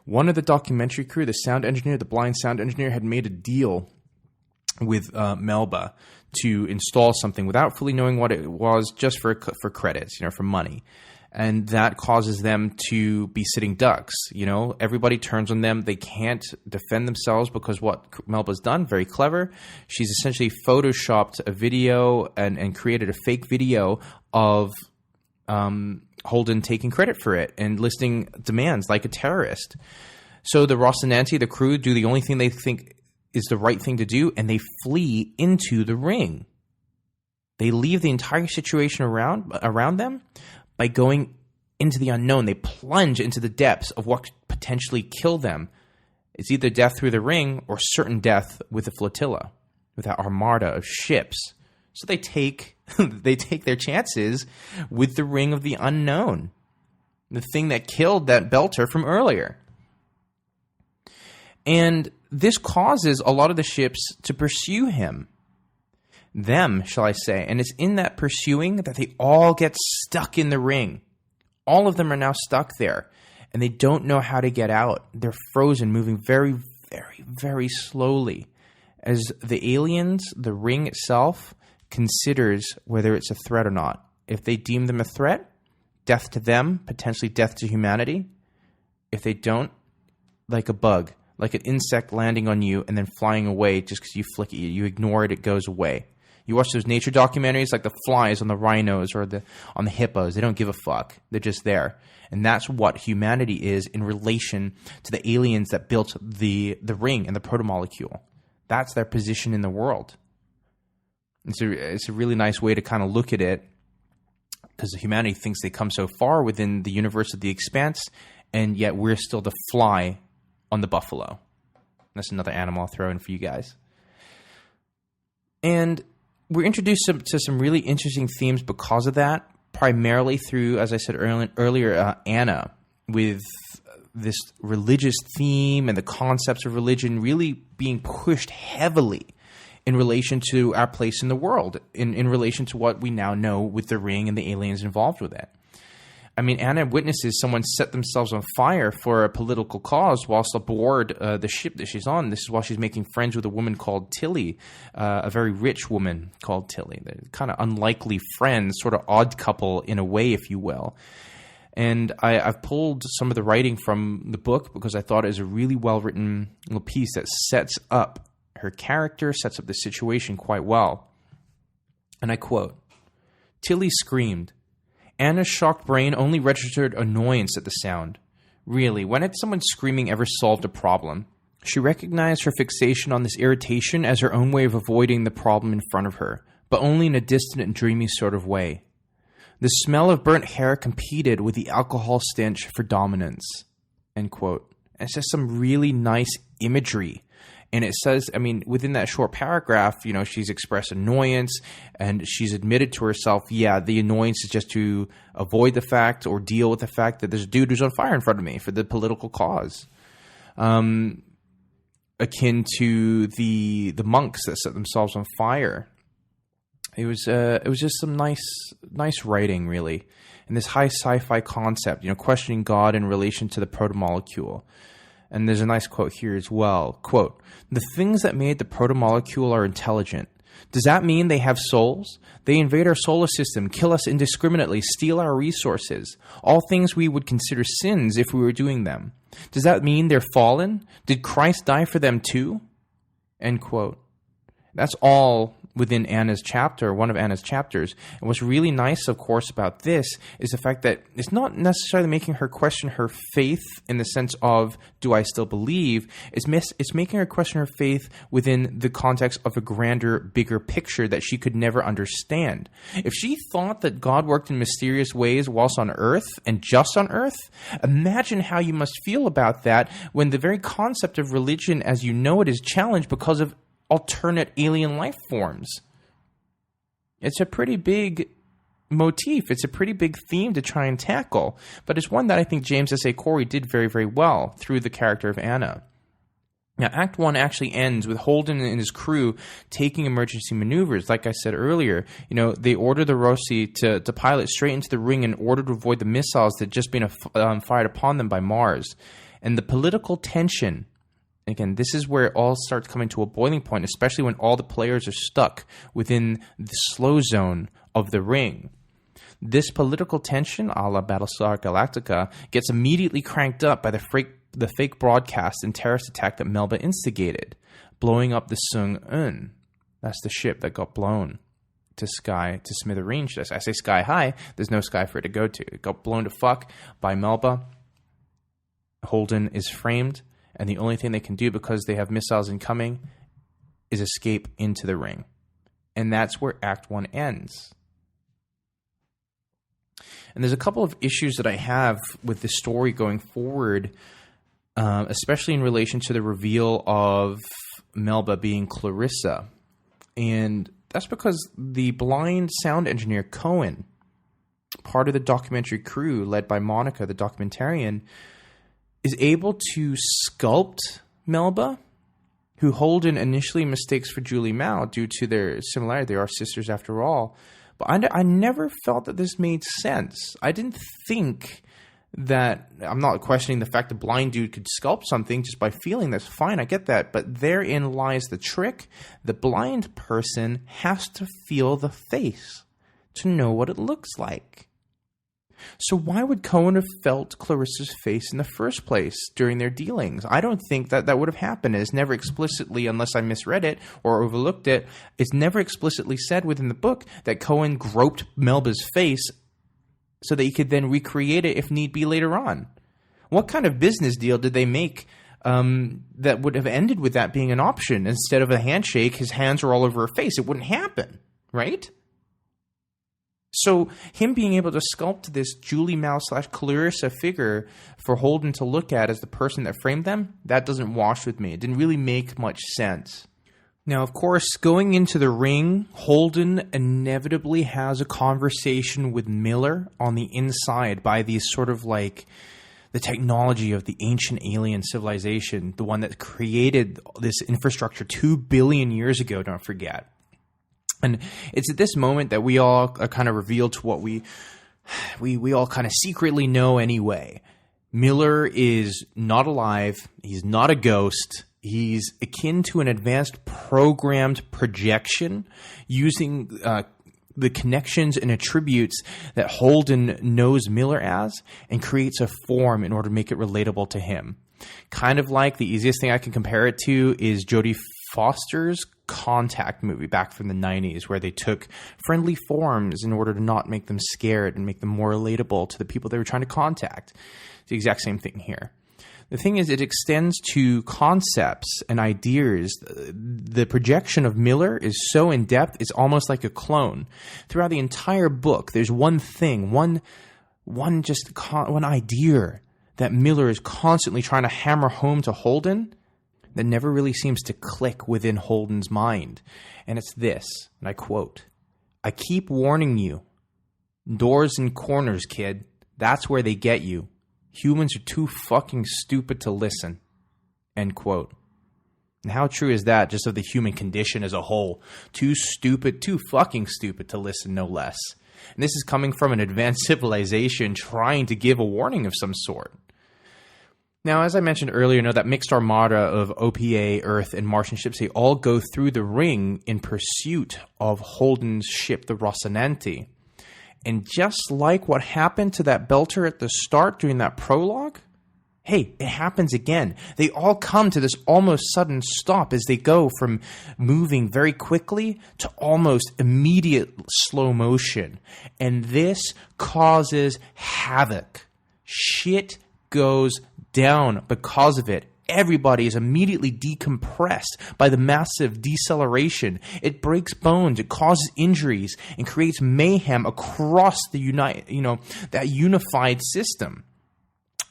One of the documentary crew, the sound engineer, the blind sound engineer, had made a deal with Melba to install something without fully knowing what it was, just for credits, you know, for money. And that causes them to be sitting ducks. You know, everybody turns on them. They can't defend themselves because what Melba's done, very clever. She's essentially photoshopped a video and created a fake video of Holden taking credit for it and listing demands like a terrorist. So the Rocinante, the crew, do the only thing they think is the right thing to do, and they flee into the ring. They leave the entire situation around them by going into the unknown. They plunge into the depths of what could potentially kill them. It's either death through the ring or certain death with a flotilla, with that armada of ships. So they take their chances with the ring of the unknown, the thing that killed that Belter from earlier. And this causes a lot of the ships to pursue him. Them, shall I say. And it's in that pursuing that they all get stuck in the ring. All of them are now stuck there. And they don't know how to get out. They're frozen, moving very, very, very slowly. As the aliens, the ring itself, considers whether it's a threat or not. If they deem them a threat, death to them, potentially death to humanity. If they don't, like a bug, like an insect landing on you and then flying away just because you flick it, you ignore it, it goes away. You watch those nature documentaries like the flies on the rhinos or on the hippos. They don't give a fuck. They're just there. And that's what humanity is in relation to the aliens that built the ring and the protomolecule. That's their position in the world. It's a really nice way to kind of look at it, because humanity thinks they come so far within the universe of the Expanse, and yet we're still the fly on the buffalo. That's another animal I'll throw in for you guys. And we're introduced to some really interesting themes because of that, primarily through, as I said earlier, Anna, with this religious theme and the concepts of religion really being pushed heavily in relation to our place in the world, in relation to what we now know with the ring and the aliens involved with it. I mean, Anna witnesses someone set themselves on fire for a political cause whilst aboard the ship that she's on. This is while she's making friends with a woman called Tilly, a very rich woman called Tilly. They're kind of unlikely friends, sort of odd couple in a way, if you will. And I've pulled some of the writing from the book because I thought it was a really well-written little piece that sets up her character, sets up the situation quite well. And I quote, "Tilly screamed. Anna's shocked brain only registered annoyance at the sound. Really, when had someone screaming ever solved a problem? She recognized her fixation on this irritation as her own way of avoiding the problem in front of her, but only in a distant and dreamy sort of way. The smell of burnt hair competed with the alcohol stench for dominance." End quote. And it's just some really nice imagery. And it says, I mean, within that short paragraph, you know, she's expressed annoyance and she's admitted to herself, yeah, the annoyance is just to avoid the fact or deal with the fact that there's a dude who's on fire in front of me for the political cause. Akin to the monks that set themselves on fire. It was just some nice writing, really. And this high sci-fi concept, you know, questioning God in relation to the protomolecule. And there's a nice quote here as well. Quote, "The things that made the protomolecule are intelligent. Does that mean they have souls? They invade our solar system, kill us indiscriminately, steal our resources. All things we would consider sins if we were doing them. Does that mean they're fallen? Did Christ die for them too?" End quote. That's all within Anna's chapter, one of Anna's chapters. And what's really nice, of course, about this is the fact that it's not necessarily making her question her faith in the sense of, do I still believe? It's making her question her faith within the context of a grander, bigger picture that she could never understand. If she thought that God worked in mysterious ways whilst on Earth and just on Earth, imagine how you must feel about that when the very concept of religion as you know it is challenged because of alternate alien life forms. It's a pretty big motif. It's a pretty big theme to try and tackle, but it's one that I think James S.A. Corey did very, very well through the character of Anna. Now, Act 1 actually ends with Holden and his crew taking emergency maneuvers. Like I said earlier, you know, they order the Rossi to pilot straight into the ring in order to avoid the missiles that had just been fired upon them by Mars. And the political tension, again, this is where it all starts coming to a boiling point, especially when all the players are stuck within the slow zone of the ring. This political tension, a la Battlestar Galactica, gets immediately cranked up by the fake broadcast and terrorist attack that Melba instigated, blowing up the Sung-Un. That's the ship that got blown. to smithereens. I say sky high. There's no sky for it to go to. It got blown to fuck by Melba. Holden is framed, and the only thing they can do, because they have missiles incoming, is escape into the ring. And that's where Act 1 ends. And there's a couple of issues that I have with this story going forward, especially in relation to the reveal of Melba being Clarissa. And that's because the blind sound engineer, Cohen, part of the documentary crew led by Monica, the documentarian, is able to sculpt Melba, who Holden initially mistakes for Julie Mao due to their similarity. They are sisters after all. But I never felt that this made sense. I didn't think that, I'm not questioning the fact the blind dude could sculpt something just by feeling. That's fine, I get that. But therein lies the trick. The blind person has to feel the face to know what it looks like. So why would Cohen have felt Clarissa's face in the first place during their dealings? I don't think that would have happened. It's never explicitly, unless I misread it or overlooked it, it's never explicitly said within the book that Cohen groped Melba's face so that he could then recreate it if need be later on. What kind of business deal did they make that would have ended with that being an option? Instead of a handshake, his hands are all over her face. It wouldn't happen, right? So him being able to sculpt this Julie Mao / Clarissa figure for Holden to look at as the person that framed them, that doesn't wash with me. It didn't really make much sense. Now, of course, going into the ring, Holden inevitably has a conversation with Miller on the inside by these sort of like the technology of the ancient alien civilization, the one that created this infrastructure 2 billion years ago, don't forget. And it's at this moment that we all are kind of revealed to what we all kind of secretly know anyway. Miller is not alive. He's not a ghost. He's akin to an advanced programmed projection using the connections and attributes that Holden knows Miller as and creates a form in order to make it relatable to him. Kind of like the easiest thing I can compare it to is Jodie Foster's Contact movie back from the 90s, where they took friendly forms in order to not make them scared and make them more relatable to the people they were trying to contact. It's the exact same thing here. The thing is, it extends to concepts and ideas. The projection of Miller is so in-depth, it's almost like a clone. Throughout the entire book, there's one thing, one idea that Miller is constantly trying to hammer home to Holden that never really seems to click within Holden's mind. And it's this, and I quote, "I keep warning you. Doors and corners, kid. That's where they get you. Humans are too fucking stupid to listen." End quote. And how true is that just of the human condition as a whole? Too fucking stupid to listen, no less. And this is coming from an advanced civilization trying to give a warning of some sort. Now, as I mentioned earlier, that mixed armada of OPA, Earth, and Martian ships, they all go through the ring in pursuit of Holden's ship, the Rocinante. And just like what happened to that belter at the start during that prologue, hey, it happens again. They all come to this almost sudden stop as they go from moving very quickly to almost immediate slow motion. And this causes havoc. Shit goes down because of it. Everybody is immediately decompressed by the massive deceleration. It breaks bones, it causes injuries, and creates mayhem across the that unified system.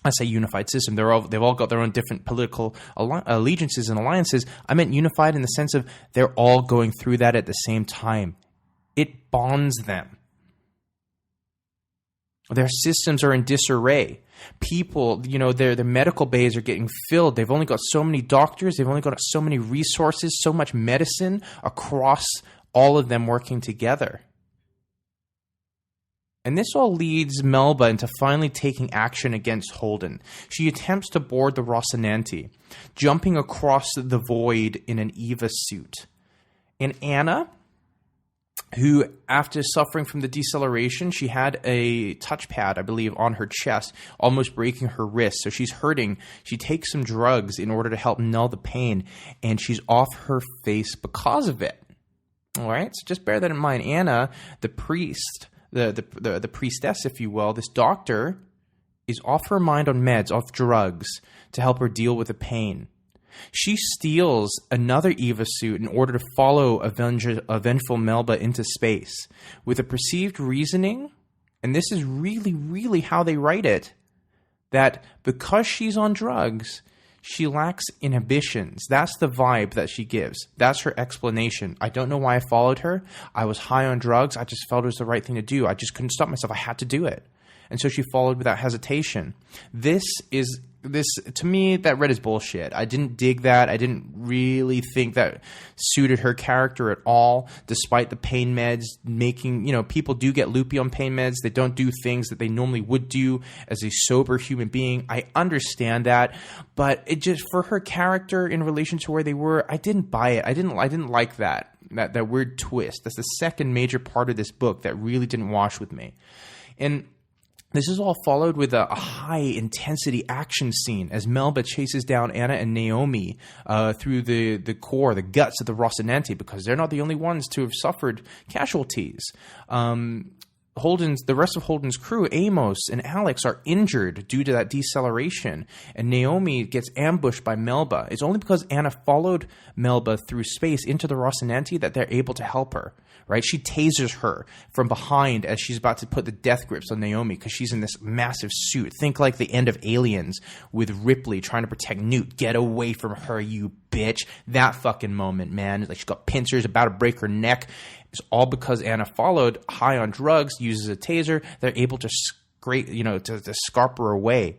I say unified system. They've all got their own different political allegiances and alliances. I meant unified in the sense of they're all going through that at the same time. It bonds them. Their systems are in disarray. People, their medical bays are getting filled. They've only got so many doctors. They've only got so many resources, so much medicine across all of them working together. And this all leads Melba into finally taking action against Holden. She attempts to board the Rocinante, jumping across the void in an Eva suit. And Anna, who, after suffering from the deceleration, she had a touchpad, I believe, on her chest, almost breaking her wrist. So she's hurting. She takes some drugs in order to help null the pain, and she's off her face because of it. All right, so just bear that in mind. Anna, the priest, the priestess, if you will, this doctor is off her mind on meds, off drugs, to help her deal with the pain. She steals another Eva suit in order to follow a vengeful Melba into space with a perceived reasoning, and this is really, really how they write it, that because she's on drugs, she lacks inhibitions. That's the vibe that she gives. That's her explanation. I don't know why I followed her. I was high on drugs. I just felt it was the right thing to do. I just couldn't stop myself. I had to do it. And so she followed without hesitation. This, to me, that read as bullshit. I didn't dig that. I didn't really think that suited her character at all, despite the pain meds making, people do get loopy on pain meds. They don't do things that they normally would do as a sober human being. I understand that, but it just, for her character in relation to where they were, I didn't buy it. I didn't like that weird twist. That's the second major part of this book that really didn't wash with me. And this is all followed with a high-intensity action scene as Melba chases down Anna and Naomi through the core, the guts of the Rocinante, because they're not the only ones to have suffered casualties. The rest of Holden's crew, Amos and Alex, are injured due to that deceleration, and Naomi gets ambushed by Melba. It's only because Anna followed Melba through space into the Rocinante that they're able to help her. Right? She tasers her from behind as she's about to put the death grips on Naomi because she's in this massive suit. Think like the end of Aliens with Ripley trying to protect Newt. Get away from her, you bitch. That fucking moment, man. Like she's got pincers, about to break her neck. It's all because Anna followed, high on drugs, uses a taser. They're able to to scarp her away.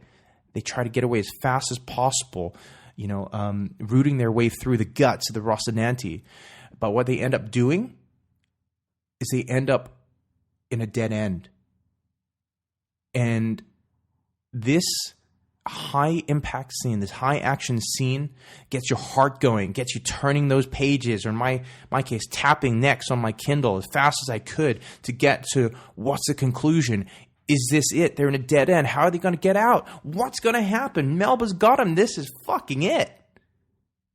They try to get away as fast as possible, rooting their way through the guts of the Rocinante. But what they end up doing is they end up in a dead end. And this high-impact scene, this high-action scene gets your heart going, gets you turning those pages, or in my case, tapping next on my Kindle as fast as I could to get to what's the conclusion. Is this it? They're in a dead end. How are they going to get out? What's going to happen? Melba's got him. This is fucking it.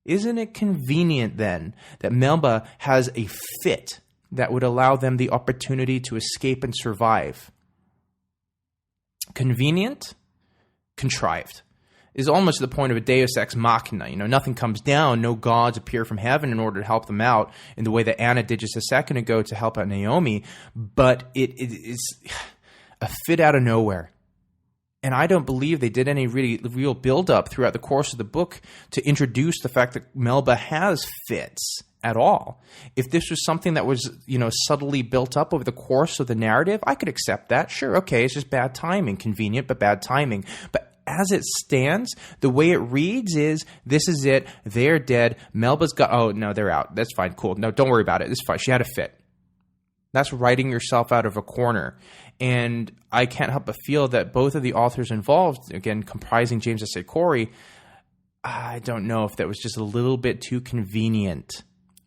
Isn't it convenient, then, that Melba has a fit that would allow them the opportunity to escape and survive? Convenient? Contrived. Is almost the point of a Deus Ex Machina. Nothing comes down, no gods appear from heaven in order to help them out in the way that Anna did just a second ago to help out Naomi, but it is a fit out of nowhere. And I don't believe they did any real build-up throughout the course of the book to introduce the fact that Melba has fits at all. If this was something that was, subtly built up over the course of the narrative, I could accept that. Sure, okay, it's just bad timing. Convenient, but bad timing. But as it stands, the way it reads is, this is it. They're dead. Melba's got... Oh, no, they're out. That's fine. Cool. No, don't worry about it. It's fine. She had a fit. That's writing yourself out of a corner. And I can't help but feel that both of the authors involved, again, comprising James S. A. Corey, I don't know if that was just a little bit too convenient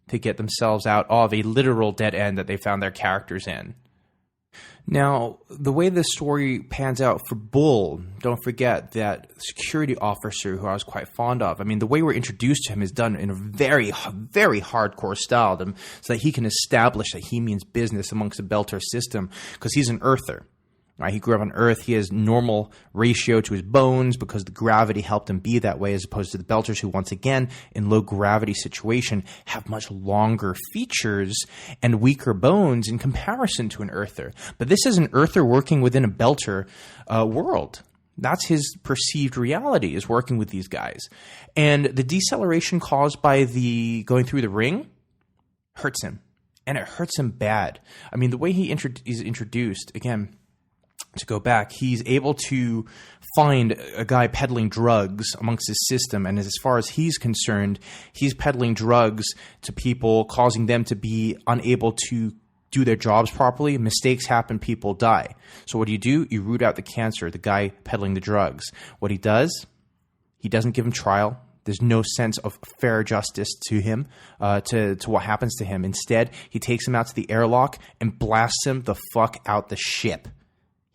to get themselves out of a literal dead end that they found their characters in. Now, the way this story pans out for Bull, don't forget that security officer who I was quite fond of. I mean, the way we're introduced to him is done in a very, very hardcore style so that he can establish that he means business amongst the Belter system because he's an Earther. Right? He grew up on Earth. He has normal ratio to his bones because the gravity helped him be that way, as opposed to the Belters who, once again, in low gravity situation, have much longer features and weaker bones in comparison to an Earther. But this is an Earther working within a Belter world. That's his perceived reality, is working with these guys. And the deceleration caused by the going through the ring hurts him. And it hurts him bad. I mean, the way is introduced, again... To go back, he's able to find a guy peddling drugs amongst his system, and as far as he's concerned, he's peddling drugs to people, causing them to be unable to do their jobs properly. Mistakes happen, people die. So what do? You root out the cancer, the guy peddling the drugs. What he does, he doesn't give him trial. There's no sense of fair justice to him, to what happens to him. Instead, he takes him out to the airlock and blasts him the fuck out the ship.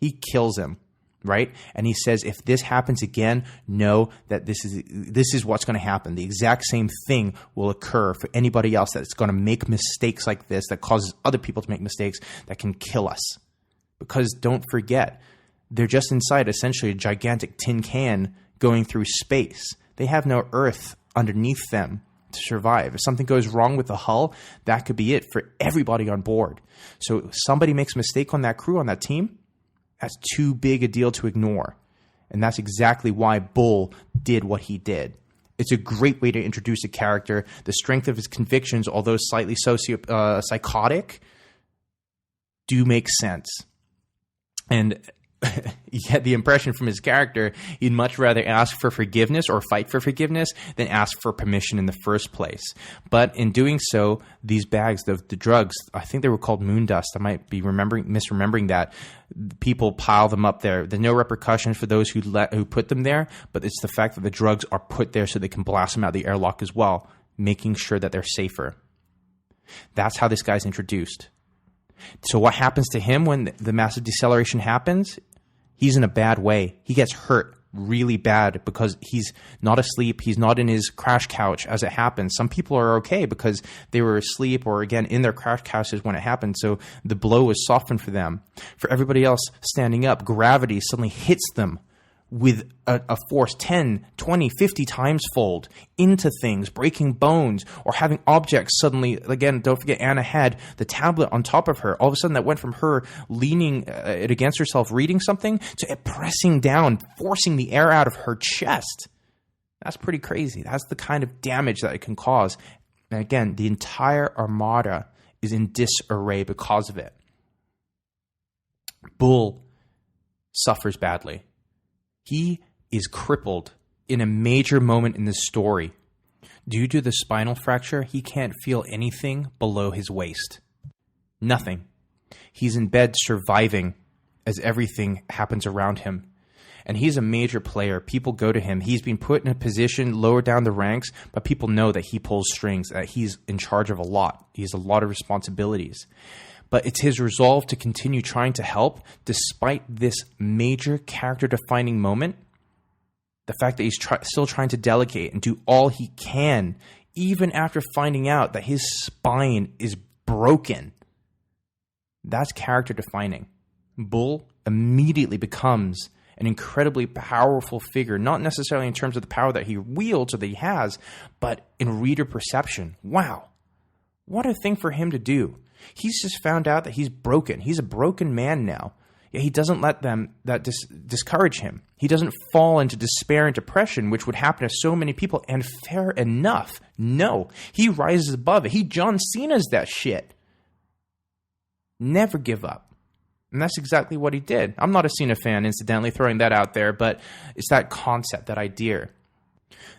He kills him. right? And he says, if this happens again, know that this is what's going to happen. The exact same thing will occur for anybody else that's going to make mistakes like this, that causes other people to make mistakes that can kill us. Because don't forget, they're just inside essentially a gigantic tin can going through space. They have no Earth underneath them to survive. If something goes wrong with the hull, that could be it for everybody on board. So if somebody makes a mistake on that crew, on that team, that's too big a deal to ignore. And that's exactly why Bull did what he did. It's a great way to introduce a character. The strength of his convictions, although slightly psychotic, do make sense. And you get the impression from his character he'd much rather ask for forgiveness or fight for forgiveness than ask for permission in the first place. But in doing so, these bags, the drugs, I think they were called moon dust. I might be misremembering that. People pile them up there. There's no repercussions for those who put them there, but it's the fact that the drugs are put there so they can blast them out the airlock as well, making sure that they're safer. That's how this guy's introduced. So what happens to him when the massive deceleration happens? He's in a bad way. He gets hurt really bad because he's not asleep. He's not in his crash couch as it happens. Some people are okay because they were asleep or, again, in their crash couches when it happened. So the blow was softened for them. For everybody else standing up, gravity suddenly hits them with a force 10, 20, 50 times fold into things, breaking bones, or having objects suddenly, again, don't forget Anna had the tablet on top of her. All of a sudden that went from her leaning it against herself, reading something, to it pressing down, forcing the air out of her chest. That's pretty crazy. That's the kind of damage that it can cause. And again, the entire armada is in disarray because of it. Bull suffers badly. He is crippled in a major moment in this story. Due to the spinal fracture, he can't feel anything below his waist. Nothing. He's in bed surviving as everything happens around him. And he's a major player. People go to him. He's been put in a position lower down the ranks, but people know that he pulls strings, that he's in charge of a lot. He has a lot of responsibilities. But it's his resolve to continue trying to help despite this major character-defining moment. The fact that he's still trying to delegate and do all he can, even after finding out that his spine is broken. That's character-defining. Bull immediately becomes an incredibly powerful figure, not necessarily in terms of the power that he wields or that he has, but in reader perception. Wow. What a thing for him to do. He's just found out that he's broken. He's a broken man now. Yet he doesn't let that discourage him. He doesn't fall into despair and depression, which would happen to so many people. And fair enough. No. He rises above it. He John Cena's that shit. Never give up. And that's exactly what he did. I'm not a Cena fan, incidentally, throwing that out there, but it's that concept, that idea.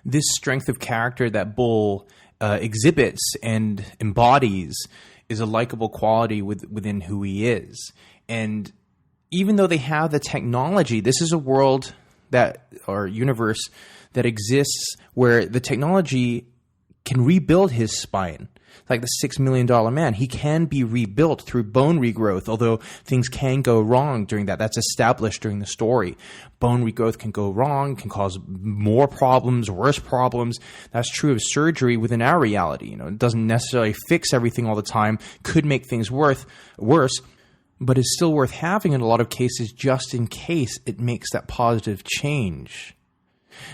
This strength of character that Bull exhibits and embodies is a likable quality within who he is. And even though they have the technology, this is a world or universe that exists where the technology can rebuild his spine. Like the $6 million man, he can be rebuilt through bone regrowth, although things can go wrong during that. That's established during the story. Bone regrowth can go wrong, can cause more problems, worse problems. That's true of surgery within our reality. It doesn't necessarily fix everything all the time, could make things worse, but it's still worth having in a lot of cases just in case it makes that positive change.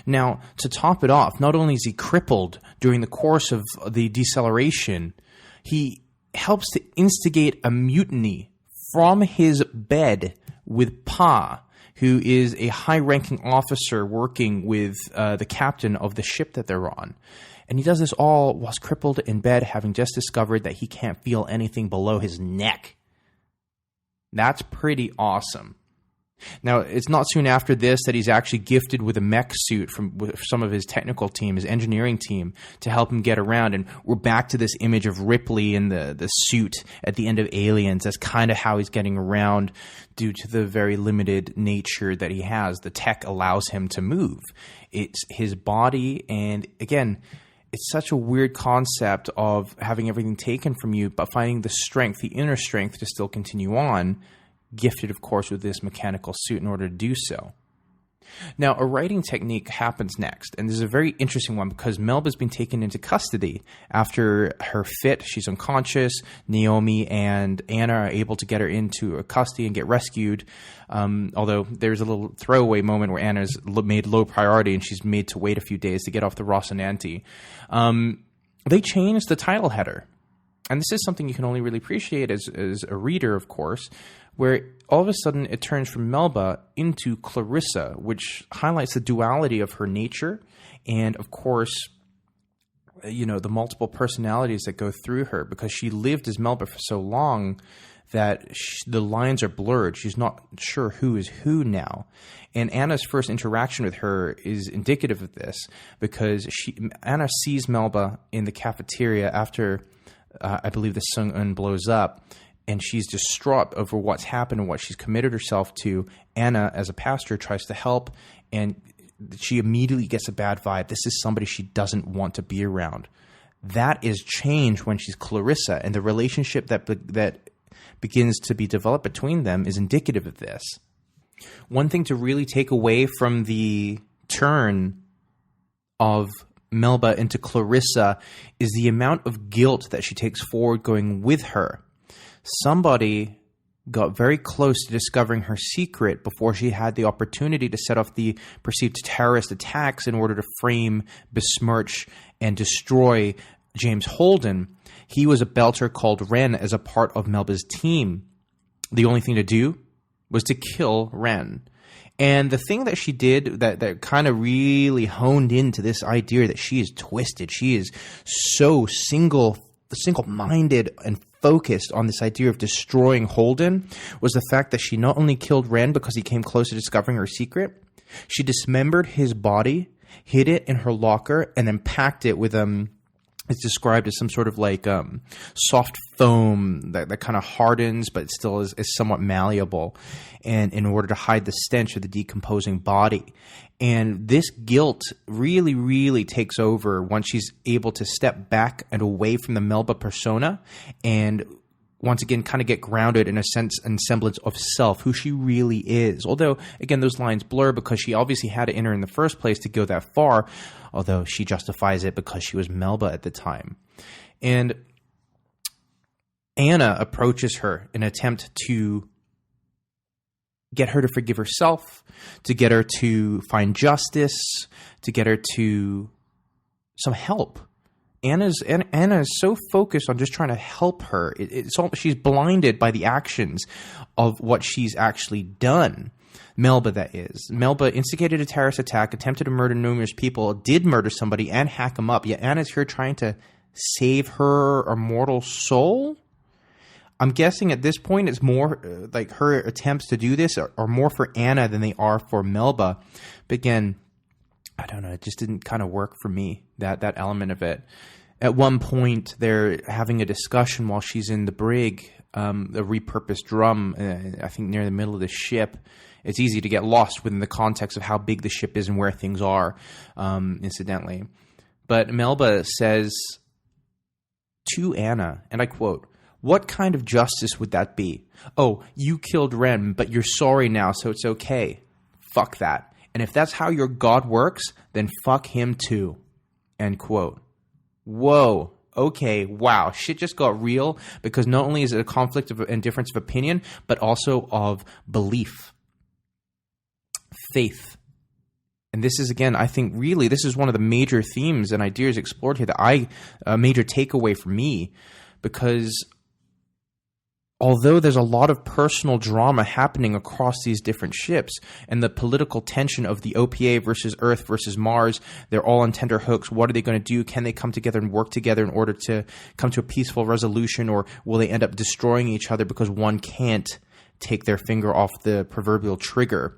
Now, to top it off, not only is he crippled during the course of the deceleration, he helps to instigate a mutiny from his bed with Pa, who is a high-ranking officer working with the captain of the ship that they're on. And he does this all whilst crippled in bed, having just discovered that he can't feel anything below his neck. That's pretty awesome. Now, it's not soon after this that he's actually gifted with a mech suit from some of his technical team, his engineering team, to help him get around. And we're back to this image of Ripley in the suit at the end of Aliens. That's kind of how he's getting around due to the very limited nature that he has. The tech allows him to move. It's his body, and again, it's such a weird concept of having everything taken from you, but finding the strength, the inner strength to still continue on. gifted, of course, with this mechanical suit in order to do so. Now, a writing technique happens next, and this is a very interesting one because Melba's been taken into custody after her fit. She's unconscious. Naomi and Anna are able to get her into a custody and get rescued, although there's a little throwaway moment where Anna's made low priority and she's made to wait a few days to get off the Rocinante. They changed the title header, and this is something you can only really appreciate as a reader, of course, where all of a sudden it turns from Melba into Clarissa, which highlights the duality of her nature and, of course, the multiple personalities that go through her, because she lived as Melba for so long that the lines are blurred. She's not sure who is who now. And Anna's first interaction with her is indicative of this, because Anna sees Melba in the cafeteria after, I believe, the Sung-Un blows up, and she's distraught over what's happened and what she's committed herself to. Anna, as a pastor, tries to help, and she immediately gets a bad vibe. This is somebody she doesn't want to be around. That is changed when she's Clarissa, and the relationship that begins to be developed between them is indicative of this. One thing to really take away from the turn of Melba into Clarissa is the amount of guilt that she takes forward going with her. Somebody got very close to discovering her secret before she had the opportunity to set off the perceived terrorist attacks in order to frame, besmirch, and destroy James Holden. He was a belter called Wren as a part of Melba's team. The only thing to do was to kill Wren. And the thing that she did that kind of really honed into this idea that she is twisted, she is so single-minded and focused on this idea of destroying Holden, was the fact that she not only killed Wren because he came close to discovering her secret, she dismembered his body, hid it in her locker, and then packed it with it's described as some sort of like soft foam that kind of hardens but still is somewhat malleable, and in order to hide the stench of the decomposing body. And this guilt really, really takes over once she's able to step back and away from the Melba persona and once again kind of get grounded in a sense and semblance of self, who she really is. Although, again, those lines blur because she obviously had to enter in the first place to go that far, although she justifies it because she was Melba at the time. And Anna approaches her in an attempt to get her to forgive herself, to get her to find justice, to get her to some help. Anna is so focused on just trying to help her. She's blinded by the actions of what she's actually done. Melba, that is. Melba instigated a terrorist attack, attempted to murder numerous people, did murder somebody, and hack them up. Yet Anna's here trying to save her immortal soul? I'm guessing at this point it's more like her attempts to do this are more for Anna than they are for Melba. But again, I don't know, it just didn't kind of work for me, that element of it. At one point, they're having a discussion while she's in the brig, a repurposed drum, I think near the middle of the ship. It's easy to get lost within the context of how big the ship is and where things are, incidentally. But Melba says to Anna, and I quote, "What kind of justice would that be? Oh, you killed Ren, but you're sorry now, so it's okay. Fuck that. And if that's how your God works, then fuck him too." End quote. Whoa. Okay, wow. Shit just got real, because not only is it a conflict and difference of opinion, but also of belief. Faith. And this is, again, I think really this is one of the major themes and ideas explored here a major takeaway for me, because although there's a lot of personal drama happening across these different ships and the political tension of the OPA versus Earth versus Mars, they're all on tender hooks. What are they going to do? Can they come together and work together in order to come to a peaceful resolution, or will they end up destroying each other because one can't take their finger off the proverbial trigger?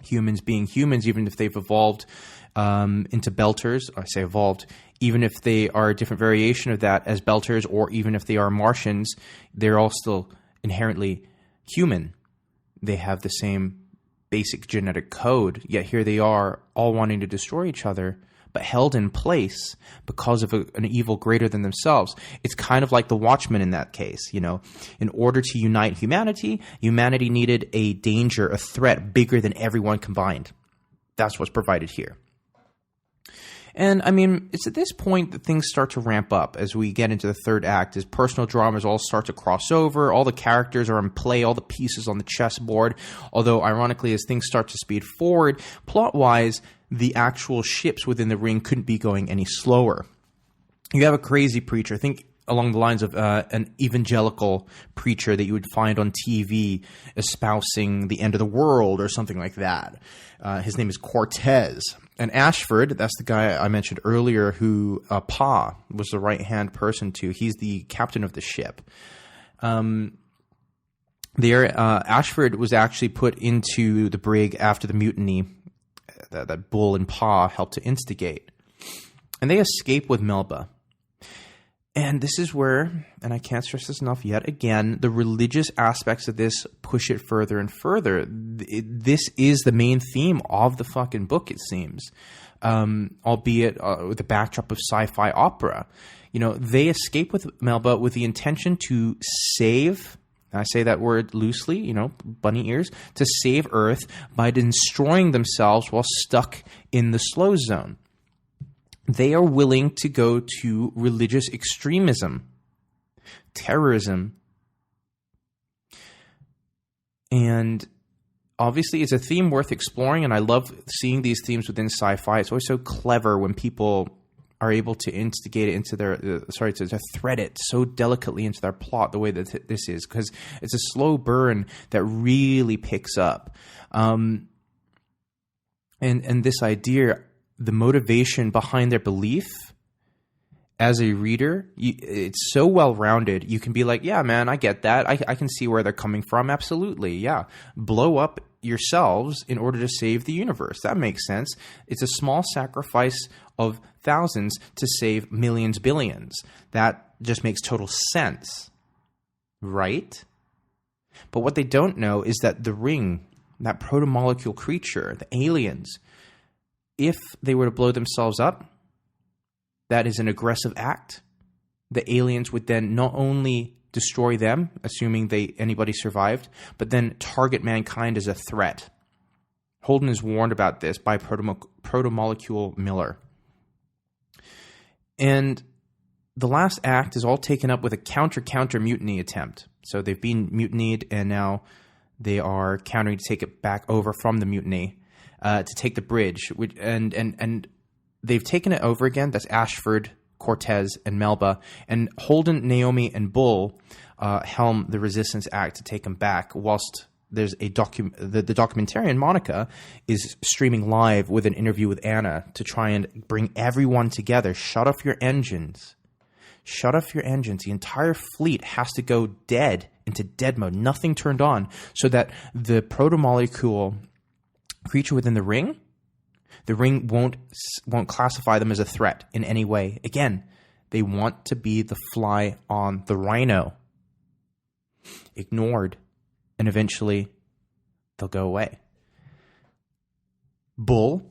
Humans being humans, even if they've evolved into belters, I say evolved, even if they are a different variation of that as belters, or even if they are Martians, they're all still inherently human. They have the same basic genetic code, yet here they are all wanting to destroy each other. but held in place because of an evil greater than themselves. It's kind of like the Watchmen in that case. You know, in order to unite humanity, humanity needed a danger, a threat bigger than everyone combined. That's what's provided here. And, I mean, it's at this point that things start to ramp up as we get into the third act, as personal dramas all start to cross over, all the characters are in play, all the pieces on the chessboard, although, ironically, as things start to speed forward, plot-wise, the actual ships within the ring couldn't be going any slower. You have a crazy preacher, think along the lines of an evangelical preacher that you would find on TV espousing the end of the world or something like that. His name is Cortez. And Ashford, that's the guy I mentioned earlier who Pa was the right-hand person to. He's the captain of the ship. Ashford was actually put into the brig after the mutiny that Bull and Pa helped to instigate. And they escape with Melba. And this is where, and I can't stress this enough yet again, the religious aspects of this push it further and further. This is the main theme of the fucking book, it seems, albeit with the backdrop of sci-fi opera. You know, they escape with Melba with the intention to save, I say that word loosely, you know, bunny ears, to save Earth by destroying themselves while stuck in the slow zone. They are willing to go to religious extremism, terrorism. And obviously it's a theme worth exploring, and I love seeing these themes within sci-fi. It's always so clever when people are able to instigate it into to thread it so delicately into their plot the way that this is, because it's a slow burn that really picks up. And this idea, the motivation behind their belief as a reader, it's so well-rounded. You can be like, yeah, man, I get that. I can see where they're coming from. Absolutely, yeah. Blow up yourselves in order to save the universe. That makes sense. It's a small sacrifice of thousands to save millions, billions. That just makes total sense, right? But what they don't know is that the ring, that proto-molecule creature, the aliens, if they were to blow themselves up, that is an aggressive act. The aliens would then not only destroy them, assuming anybody survived, but then target mankind as a threat. Holden is warned about this by proto-molecule Miller. And the last act is all taken up with a counter mutiny attempt. So they've been mutinied, and now they are countering to take it back over from the mutiny. To take the bridge, and they've taken it over again. That's Ashford, Cortez, and Melba, and Holden, Naomi, and Bull helm the Resistance Act to take them back. Whilst there's the documentarian Monica is streaming live with an interview with Anna to try and bring everyone together. Shut off your engines. Shut off your engines. The entire fleet has to go into dead mode. Nothing turned on, so that the proto-molecule creature within the ring won't classify them as a threat in any way. Again, they want to be the fly on the rhino. Ignored. And eventually, they'll go away. Bull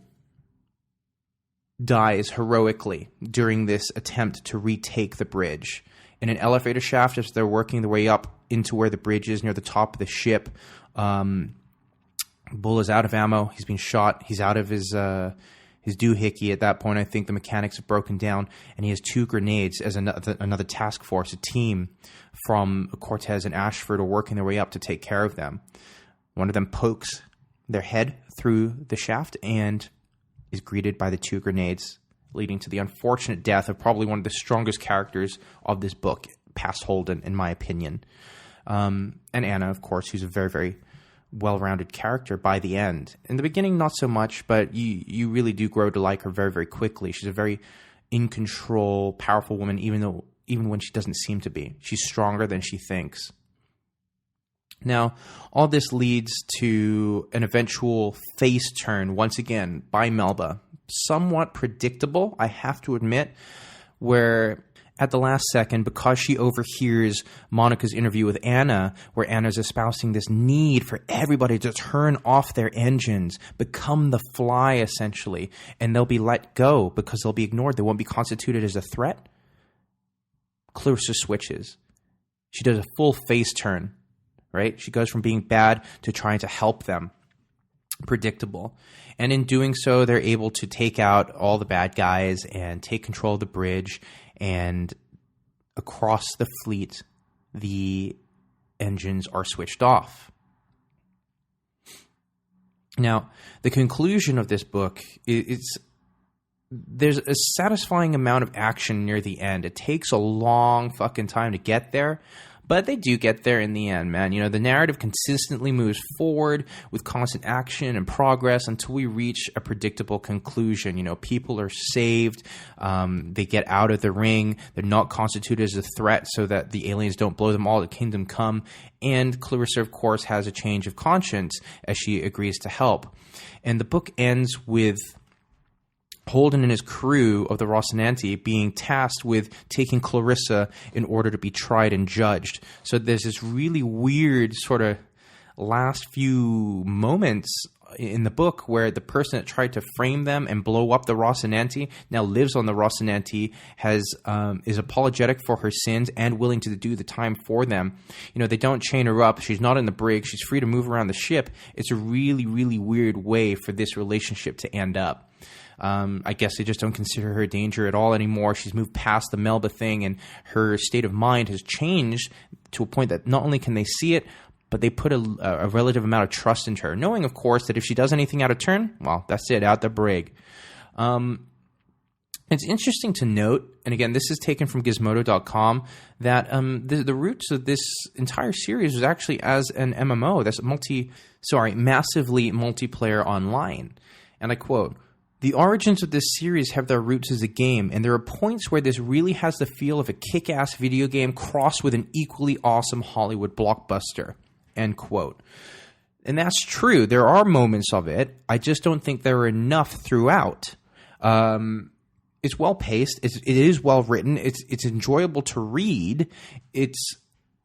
dies heroically during this attempt to retake the bridge. In an elevator shaft, as they're working their way up into where the bridge is near the top of the ship, Bull is out of ammo. He's been shot. He's out of his doohickey at that point. I think the mechanics have broken down, and he has 2 grenades as another task force, a team from Cortez and Ashford are working their way up to take care of them. One of them pokes their head through the shaft and is greeted by the 2 grenades, leading to the unfortunate death of probably one of the strongest characters of this book, past Holden, in my opinion. And Anna, of course, who's a very, very well-rounded character by the end. In the beginning, not so much, but you really do grow to like her very, very quickly. She's a very in-control, powerful woman, even when she doesn't seem to be. She's stronger than she thinks. Now, all this leads to an eventual face turn, once again, by Melba. Somewhat predictable, I have to admit, where at the last second, because she overhears Monica's interview with Anna, where Anna's espousing this need for everybody to turn off their engines, become the fly, essentially, and they'll be let go because they'll be ignored. They won't be constituted as a threat. Clarissa switches. She does a full face turn, right? She goes from being bad to trying to help them. Predictable. And in doing so, they're able to take out all the bad guys and take control of the bridge. And across the fleet, the engines are switched off. Now, the conclusion of this book there's a satisfying amount of action near the end. It takes a long fucking time to get there, but they do get there in the end, man. You know, the narrative consistently moves forward with constant action and progress until we reach a predictable conclusion. You know, people are saved. They get out of the ring. They're not constituted as a threat so that the aliens don't blow them all to Kingdom Come. And Clarissa, of course, has a change of conscience as she agrees to help. And the book ends with Holden and his crew of the Rocinante being tasked with taking Clarissa in order to be tried and judged. So there's this really weird sort of last few moments in the book where the person that tried to frame them and blow up the Rocinante now lives on the Rocinante, is apologetic for her sins and willing to do the time for them. You know, they don't chain her up. She's not in the brig. She's free to move around the ship. It's a really, really weird way for this relationship to end up. I guess they just don't consider her a danger at all anymore. She's moved past the Melba thing, and her state of mind has changed to a point that not only can they see it, but they put a relative amount of trust into her, knowing, of course, that if she does anything out of turn, well, that's it, out the brig. It's interesting to note, and again, this is taken from Gizmodo.com, that the roots of this entire series was actually as an MMO, that's massively multiplayer online. And I quote, "The origins of this series have their roots as a game, and there are points where this really has the feel of a kick-ass video game crossed with an equally awesome Hollywood blockbuster." End quote. And that's true. There are moments of it. I just don't think there are enough throughout. It's well-paced. It is well-written. It's enjoyable to read. It's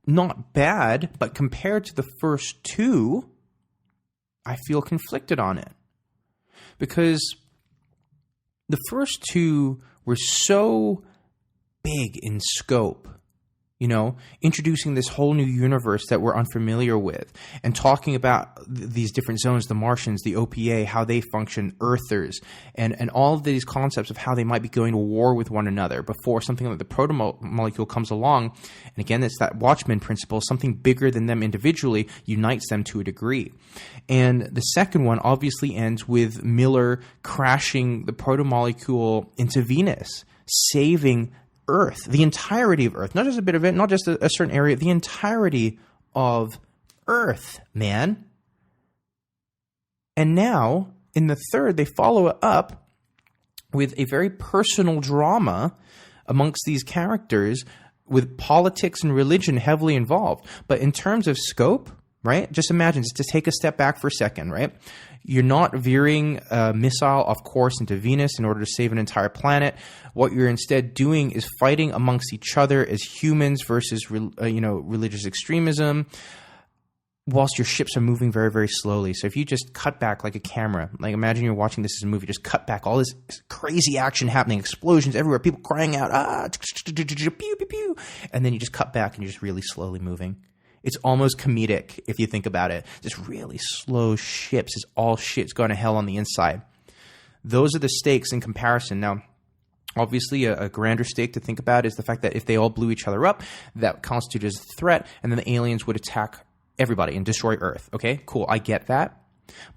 not bad, but compared to the first two, I feel conflicted on it. Because the first two were so big in scope, you know, introducing this whole new universe that we're unfamiliar with and talking about these different zones, the Martians, the OPA, how they function, Earthers, and all of these concepts of how they might be going to war with one another before something like the proto-molecule comes along. And again, it's that Watchmen principle, something bigger than them individually unites them to a degree. And the second one obviously ends with Miller crashing the proto-molecule into Venus, saving Earth, the entirety of Earth, not just a bit of it, not just a certain area, the entirety of Earth, man. And now, in the third, they follow it up with a very personal drama amongst these characters with politics and religion heavily involved. But in terms of scope, right, just imagine, just to take a step back for a second, right? You're not veering a missile off course into Venus in order to save an entire planet. What you're instead doing is fighting amongst each other as humans versus, religious extremism, whilst your ships are moving very, very slowly. So if you just cut back like a camera, like imagine you're watching this as a movie, just cut back, all this crazy action happening, explosions everywhere, people crying out, pew, pew, pew, and then you just cut back and you're just really slowly moving. It's almost comedic if you think about it. Just really slow ships as all shit's going to hell on the inside. Those are the stakes in comparison. Now, obviously, a grander stake to think about is the fact that if they all blew each other up, that constituted as a threat, and then the aliens would attack everybody and destroy Earth. Okay, cool, I get that.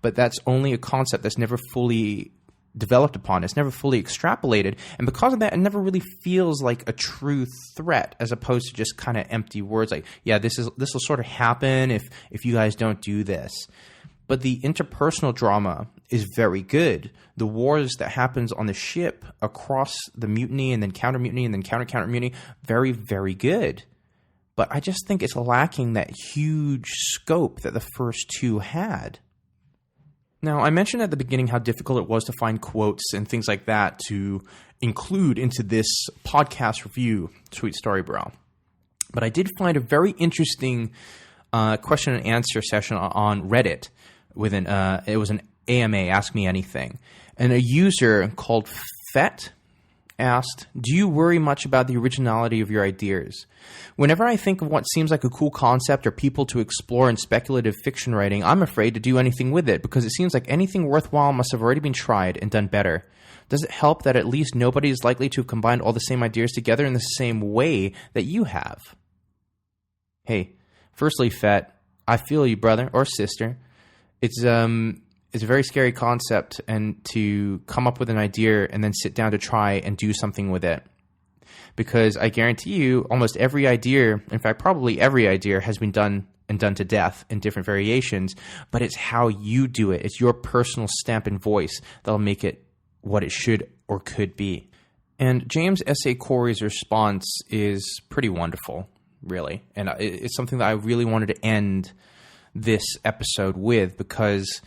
But that's only a concept that's never fully developed upon. It's never fully extrapolated, and because of that, it never really feels like a true threat, as opposed to just kind of empty words like, yeah, this will sort of happen if you guys don't do this. But the interpersonal drama is very good. The wars that happens on the ship across the mutiny and then counter mutiny and then counter mutiny, very, very good. But I just think it's lacking that huge scope that the first two had. Now, I mentioned at the beginning how difficult it was to find quotes and things like that to include into this podcast review, Sweet Story Bro. But I did find a very interesting question and answer session on Reddit with it was an AMA, Ask Me Anything. And a user called Fet asked, do you worry much about the originality of your ideas? Whenever I think of what seems like a cool concept or people to explore in speculative fiction writing, I'm afraid to do anything with it because it seems like anything worthwhile must have already been tried and done better. Does it help that at least nobody is likely to have combined all the same ideas together in the same way that you have? Hey, firstly, Fet, I feel you, brother or sister. It's a very scary concept, and to come up with an idea and then sit down to try and do something with it. Because I guarantee you, almost every idea, in fact, probably every idea has been done and done to death in different variations, but it's how you do it. It's your personal stamp and voice that'll make it what it should or could be. And James S.A. Corey's response is pretty wonderful, really. And it's something that I really wanted to end this episode with, because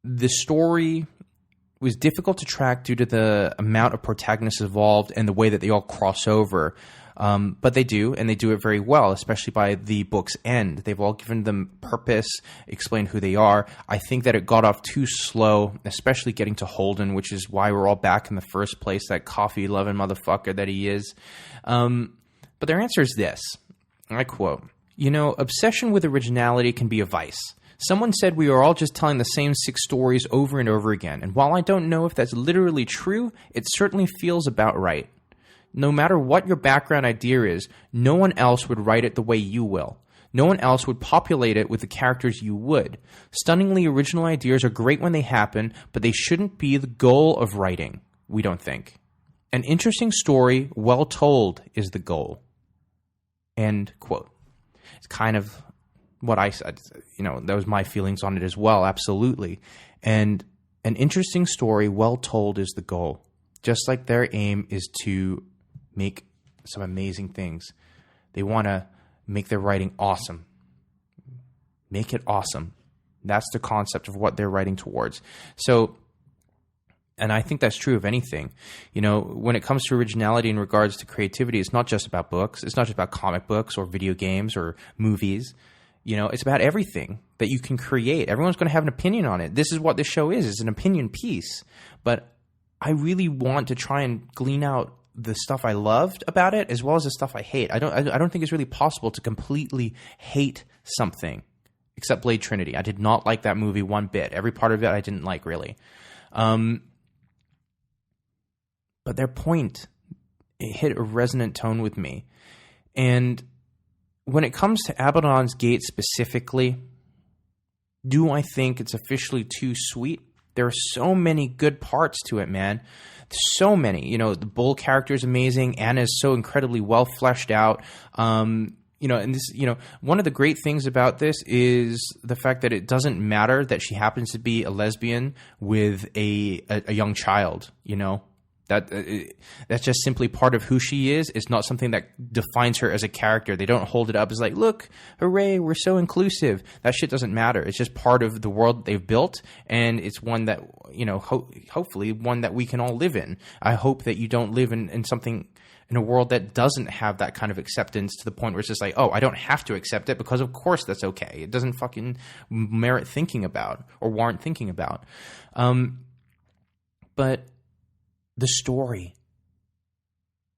the story was difficult to track due to the amount of protagonists involved and the way that they all cross over. But they do, and they do it very well, especially by the book's end. They've all given them purpose, explained who they are. I think that it got off too slow, especially getting to Holden, which is why we're all back in the first place, that coffee-loving motherfucker that he is. But their answer is this, and I quote, obsession with originality can be a vice. Someone said we are all just telling the same 6 stories over and over again, and while I don't know if that's literally true, it certainly feels about right. No matter what your background idea is, no one else would write it the way you will. No one else would populate it with the characters you would. Stunningly original ideas are great when they happen, but they shouldn't be the goal of writing, we don't think. An interesting story, well told, is the goal. End quote. It's kind of what I said, that was my feelings on it as well, absolutely. And an interesting story, well told, is the goal. Just like their aim is to make some amazing things. They want to make their writing awesome. Make it awesome. That's the concept of what they're writing towards. So, and I think that's true of anything. When it comes to originality in regards to creativity, it's not just about books. It's not just about comic books or video games or movies. It's about everything that you can create. Everyone's going to have an opinion on it. This is what this show is. It's an opinion piece. But I really want to try and glean out the stuff I loved about it as well as the stuff I hate. I don't think it's really possible to completely hate something except Blade Trinity. I did not like that movie one bit. Every part of it I didn't like, really. But their point, it hit a resonant tone with me. And when it comes to Abaddon's Gate specifically, do I think it's officially too sweet? There are so many good parts to it, man. So many. The Bull character is amazing. Anna is so incredibly well fleshed out. And this, one of the great things about this is the fact that it doesn't matter that she happens to be a lesbian with a young child, That's just simply part of who she is. It's not something that defines her as a character. They don't hold it up as like, look, hooray, we're so inclusive. That shit doesn't matter. It's just part of the world they've built, and it's one that, hopefully one that we can all live in. I hope that you don't live in something, in a world that doesn't have that kind of acceptance to the point where it's just like, oh, I don't have to accept it because of course that's okay. It doesn't fucking merit thinking about or warrant thinking about. But the story.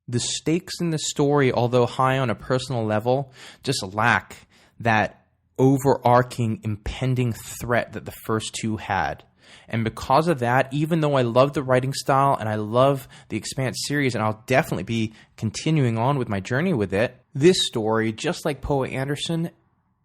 The stakes in the story, although high on a personal level, just lack that overarching, impending threat that the first 2 had. And because of that, even though I love the writing style and I love the Expanse series, and I'll definitely be continuing on with my journey with it, this story, just like Poe Anderson,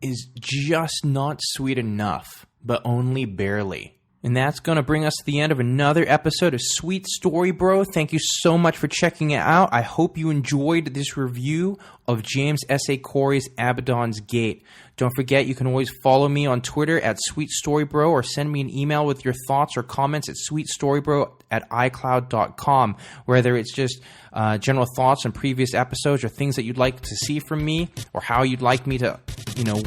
is just not sweet enough, but only barely. And that's going to bring us to the end of another episode of Sweet Story Bro. Thank you so much for checking it out. I hope you enjoyed this review of James S.A. Corey's Abaddon's Gate. Don't forget, you can always follow me on Twitter at Sweet Story Bro, or send me an email with your thoughts or comments at sweetstorybro@icloud.com, whether it's just general thoughts on previous episodes or things that you'd like to see from me, or how you'd like me to,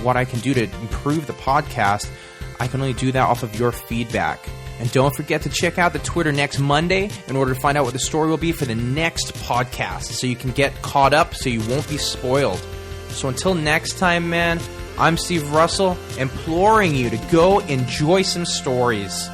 what I can do to improve the podcast. I can only do that off of your feedback. And don't forget to check out the Twitter next Monday in order to find out what the story will be for the next podcast, so you can get caught up so you won't be spoiled. So until next time, man, I'm Steve Russell, imploring you to go enjoy some stories.